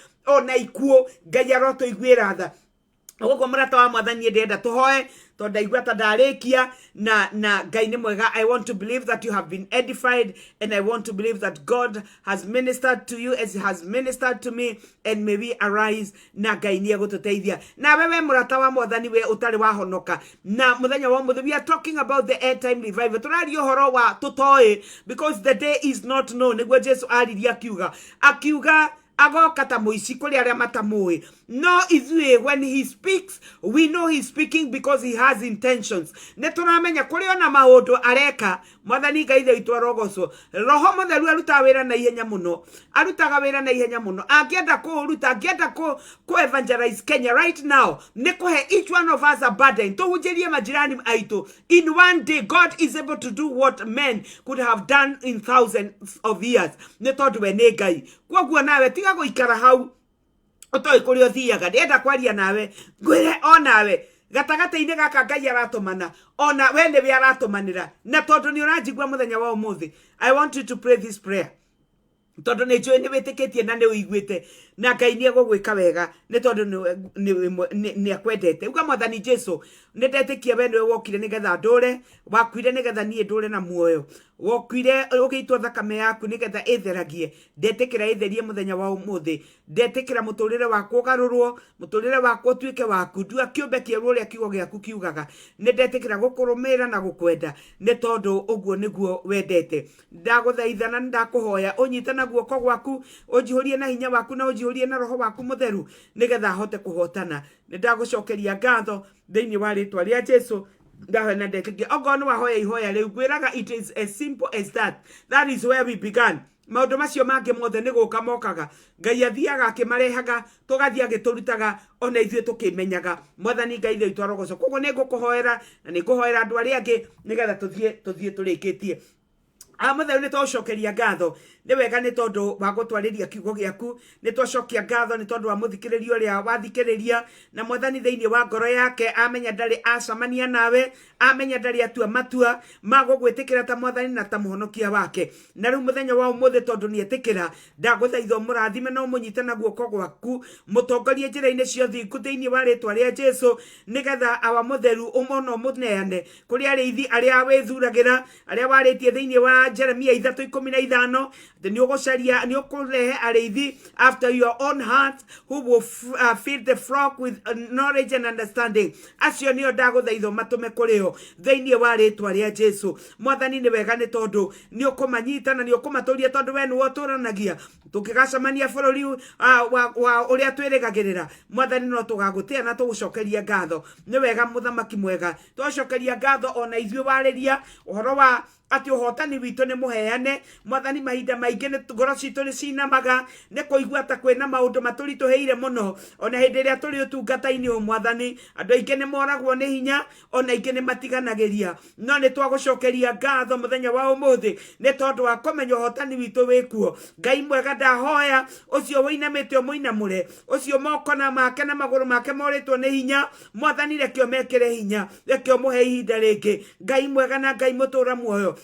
Na ikuo gayaroto igwira tha ogo mrata wa mwathani ndenda tuhoe to ndaigwa ta ndarekia na Ngai ni mwega. I want to believe that you have been edified, and I want to believe that God has ministered to you as he has ministered to me, and may we arise na Ngai ni agututeithia. Na wewe mrata wa mwathani we utari wahonoka na muthenya wa muthe, we are talking about the end time revival. Turari uhoro wa tutoe because the day is not known. Niguo Jesu ariria akiuga agoka ta muici kuri aria matamui. No, when he speaks, we know he's speaking because he has intentions. Ne turamenya kuri ona maundu areka mwathani Ngai ithu arogocwo. Roho mutheru aruta wira na ihenya muno, arutaga wira na ihenya muno. Angienda kuruta, angienda ku evangelize Kenya right now, ne kuhe each one of us a burden. Tuhunjirie majirani aitu. In one day, God is able to do what men could have done in thousands of years. Ne tondu we ne Ngai. Kwoguo nawe tiga guikara hau otoi kuri othiaga. Ndenda kwaria nawe ngwire onawe gatagata-ini gaka Ngai aratumana, ona we ni we aratumanira, na tondu ni uranjigua muthenya wa umuthi. I want you to pray this prayer tondu ni njui ni witikitie na ni uiguite na Ngai ni egugwika wega ni tondu ni akwendete. Uga mwathani Jesu ni ndetikia we niwe wokire nigetha ndure, wakwire nigetha nie ndure na muoyo, wokire ugiitwo thakame yaku nigetha itheragie. Ndetikira itherie muthenya wa umuthi, ndetikira muturire wakwa ugarurwo, muturire wakwa utuike waku, ndua kiumbe kieru ria kiugo giaku kiugaga. Ni ndetikira gukurumira na gukwenda ni tondu uguo niguo wendete. Ndaguthaitha na ndakuhoya unyitana guoko gwaku, unjihurie na hinya waku na unjihurie na roho waku mutheru nigetha hote kuhotana. Ni ndagucokeria ngatho thiini wa ritwa ria Jesu. Ndahena ndetikia ogono wahoya ihoya riu gwiraga it is as simple as that. That is where we began. Maundu macio mange mothe ni guka mokaga, Ngai athiaga akimarehaga, tugathia giturutaga, ona ithuĩ tukimenyaga. Mwathani Ngai ithuĩ twarogoco. Koguo ni ngukuhoera na ni nguhoera andu aria angi nigetha tuthie turikitie. Mutheru ni twacokeria ngatho ni wega ni tondu wa gutwariria kiugo giaku, ni twacokia ngatho ni tondu wa muthikiririo ria wathikiriria, na mwathani thiini wa ngoro yake amenya ndari acamania nawe, amenya ndari atua matua magugwitikira ta mwathani na ta muhonokia wake. Na riu muthenya wa umuthi tondu ni etikira, ndaguthaitha murathime na umunyite na guoko gwaku, mutongorie njira-ini ciothe iku thiini wa ritwa ria Jesu, nigetha awa mutheru umono muneane kuri ariithi aria withuragira, aria waritie thiini wa Jeremia 3:15 ni ugucaria ni ukurehe ariithi after your own heart who will feed the flock with knowledge and understanding. Acio nio ndaguthaitha matume kurio thiini wa ritwa ria Jesu. Mwathani ni wega ni tondu ni ukumanyita na ni ukumaturia tondu we ni woturanagia tukigacamania bururi wa uria twirigagirira. Mwathani no tugagutia na tugucokeria ngatho. Ni wega muthamaki mwega, twacokeria ngatho ona ithuĩ wariria uhoro wa ati uhotani witu ni muheane. Mwathani mahinda maingi ni ngoro citu ni cinamaga ni kuigua ta kwina maundu maturituheire muno, ona hindi ria turi utungata-ini mwathani andu aingi ni moragwo ni hinya, ona aingi ni matiganagiria. No ni twagucokeria ngatho muthenya wa umuthi ni tondu wa kumenya uhotani witu wikuo. Ngai mwega ndahoya ucio weinamite umuinamure, ucio moko na make na maguru make moritwo ni hinya. Mwathani rekio mekire hinya, rekio muhe ihinda ringi. Ngai mwega na Ngai mutura muoyo,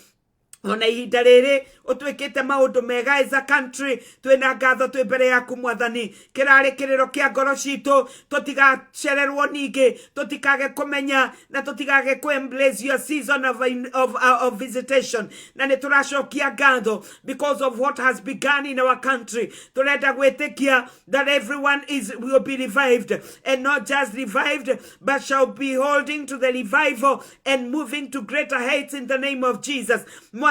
ona ihinda riri utwikite maundu mega as a country. Twina ngatho twi mbere yaku mwathani, kirari kiriro kia ngoro citu, tutigacererwo ningi, tutikage kumenya na tutikage ku embrace your season of visitation. Na ni turacokia ngatho because of what has begun in our country. Turenda gwitikia that everyone will be revived, and not just revived but shall be holding to the revival and moving to greater heights in the name of Jesus.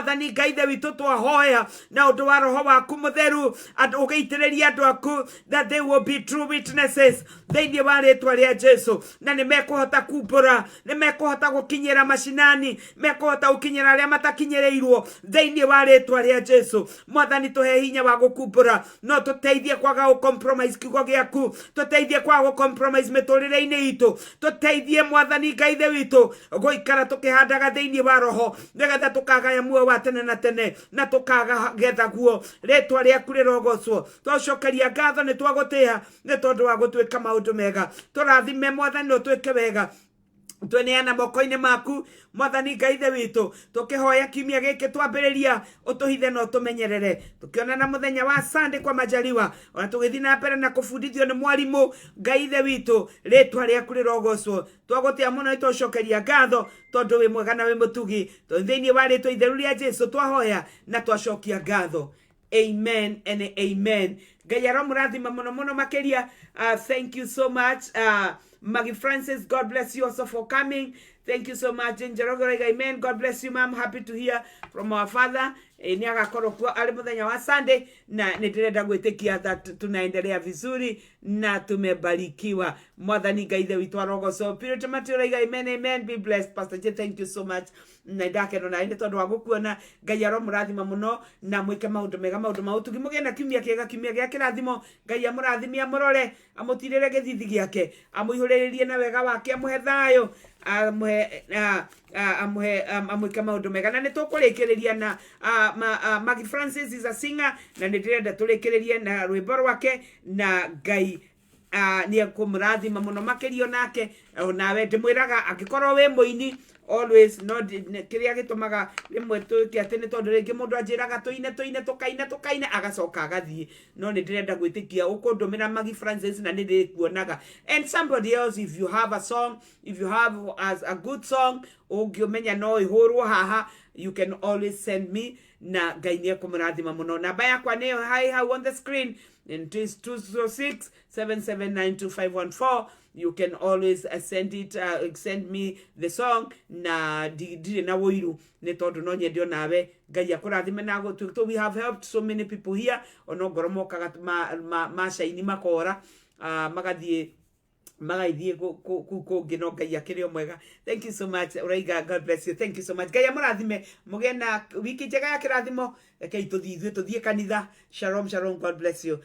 mwathani Ngai ithe witũ twahoya na ũndũ wa roho waku mũtheru ũgĩitĩrĩria andũ aku that they will be true witnesses thĩinĩ wa rĩtwa rĩa Jesu na nĩ mekũhota kumbũra nĩ mekũhota gũkinyĩra macinani mekũhota gũkinyĩra arĩa matakinyĩrĩirwo thĩinĩ wa rĩtwa rĩa Jesu mwathani tũhe hinya wa gũkumbũra no tũteithie kwaga gũcompromise kiugo gĩaku tũteithie kwaga gũcompromise mĩtũrĩre-inĩ itũ tũteithie mwathani Ngai ithe witũ gũikara tũkĩhandaga thĩinĩ wa roho nĩgetha tũkagaya muoyo wa tene na tene na tũkagetha guo rĩtwa rĩaku rĩrogocwo twacokeria ngatho nĩ twagũtĩĩa nĩ tondũ wa gũtwĩka maũndũ mega tũrathime mwathani ũtwĩke wega tweneana moko-inĩ maku mwathani Ngai ithe witũ tũkĩhoya kiumia gĩkĩ twambĩrĩria ũtũhithe na ũtũmenyerere tũkĩonana mũthenya wa Sunday kwa majaliwa ona tũgĩthiĩ na mbere na kũbundithio nĩ mwarimũ Ngai ithe witũ rĩtwa rĩaku rĩrogocwo twagũtĩĩa mũno nĩtwacokeria ngatho tondũ wĩ mwega na wĩ mũtugi thĩinĩ wa rĩtwa itheru rĩa Jesu twahoya na twacokia ngatho amen and amen Ngai aromũrathima mũno mũno makĩria thank you so much Maggie Francis, God bless you also for coming. Thank you so much. Amen. God bless you, ma'am. Happy to hear from our father. Ni agakorwo kuo ari muthenya wa Sunday na nĩndĩrenda gwĩtĩkia that tunaendelea vizuri na tumebarikiwa mwathani Ngai ithe witũ arogocwo Purity Matũraiga amen amen be blessed Pastor Jane thank you so much na ndakeno na nĩ tondũ wa gũkuona Ngai aromũrathima mũno na mwĩke maũndũ mega maũndũ ma ũtugi mũgĩe na kiumia kĩega kiumia gĩa kĩrathimo Ngai amũrathimie amũrore amũtirĩre gĩthithi gĩake amũihũrĩrĩrie na wega wake amũhe thayũ amwĩke maũndũ mega na nĩtũkũrĩkĩrĩria na Maggie Francis is a singer na nĩndĩrenda tũrĩkĩrĩrie na rwĩmbo rwake na Ngai nĩ akũmũrathima mũno makĩrio nake nawe ndĩmwĩraga angĩkorwo wĩ mũini always no kĩrĩa gĩtũmaga rĩmwe twĩke atĩ nĩ tondũ rĩngĩ mũndũ anjĩraga tũine agacoka agathiĩ no nĩndĩrenda gwĩtĩkia ũkũndũmĩra Maggie Francis na nĩndĩkuonaga and somebody else if you have a song if you have a good song ũngĩmenya no ĩhũrwo haha you can always send me na Ngai nĩ akũmũrathima mũno namba yakwa nĩyo hau on the screen and it is 206-779-2514 you can always send me the song na ndirĩ na wũiru nĩ tondũ no nyende nawe Ngai akũrathime na gũtũ we have helped so many people here ona ngoro mokaga macaini makora magathiĩ kũngĩ no Ngai akĩrĩ o mwega thank you so much Uraiga God bless you thank you so much Ngai amũrathime mũgĩe na wiki njega ya kĩrathimo rekei tũthiĩ kanitha shalom God bless you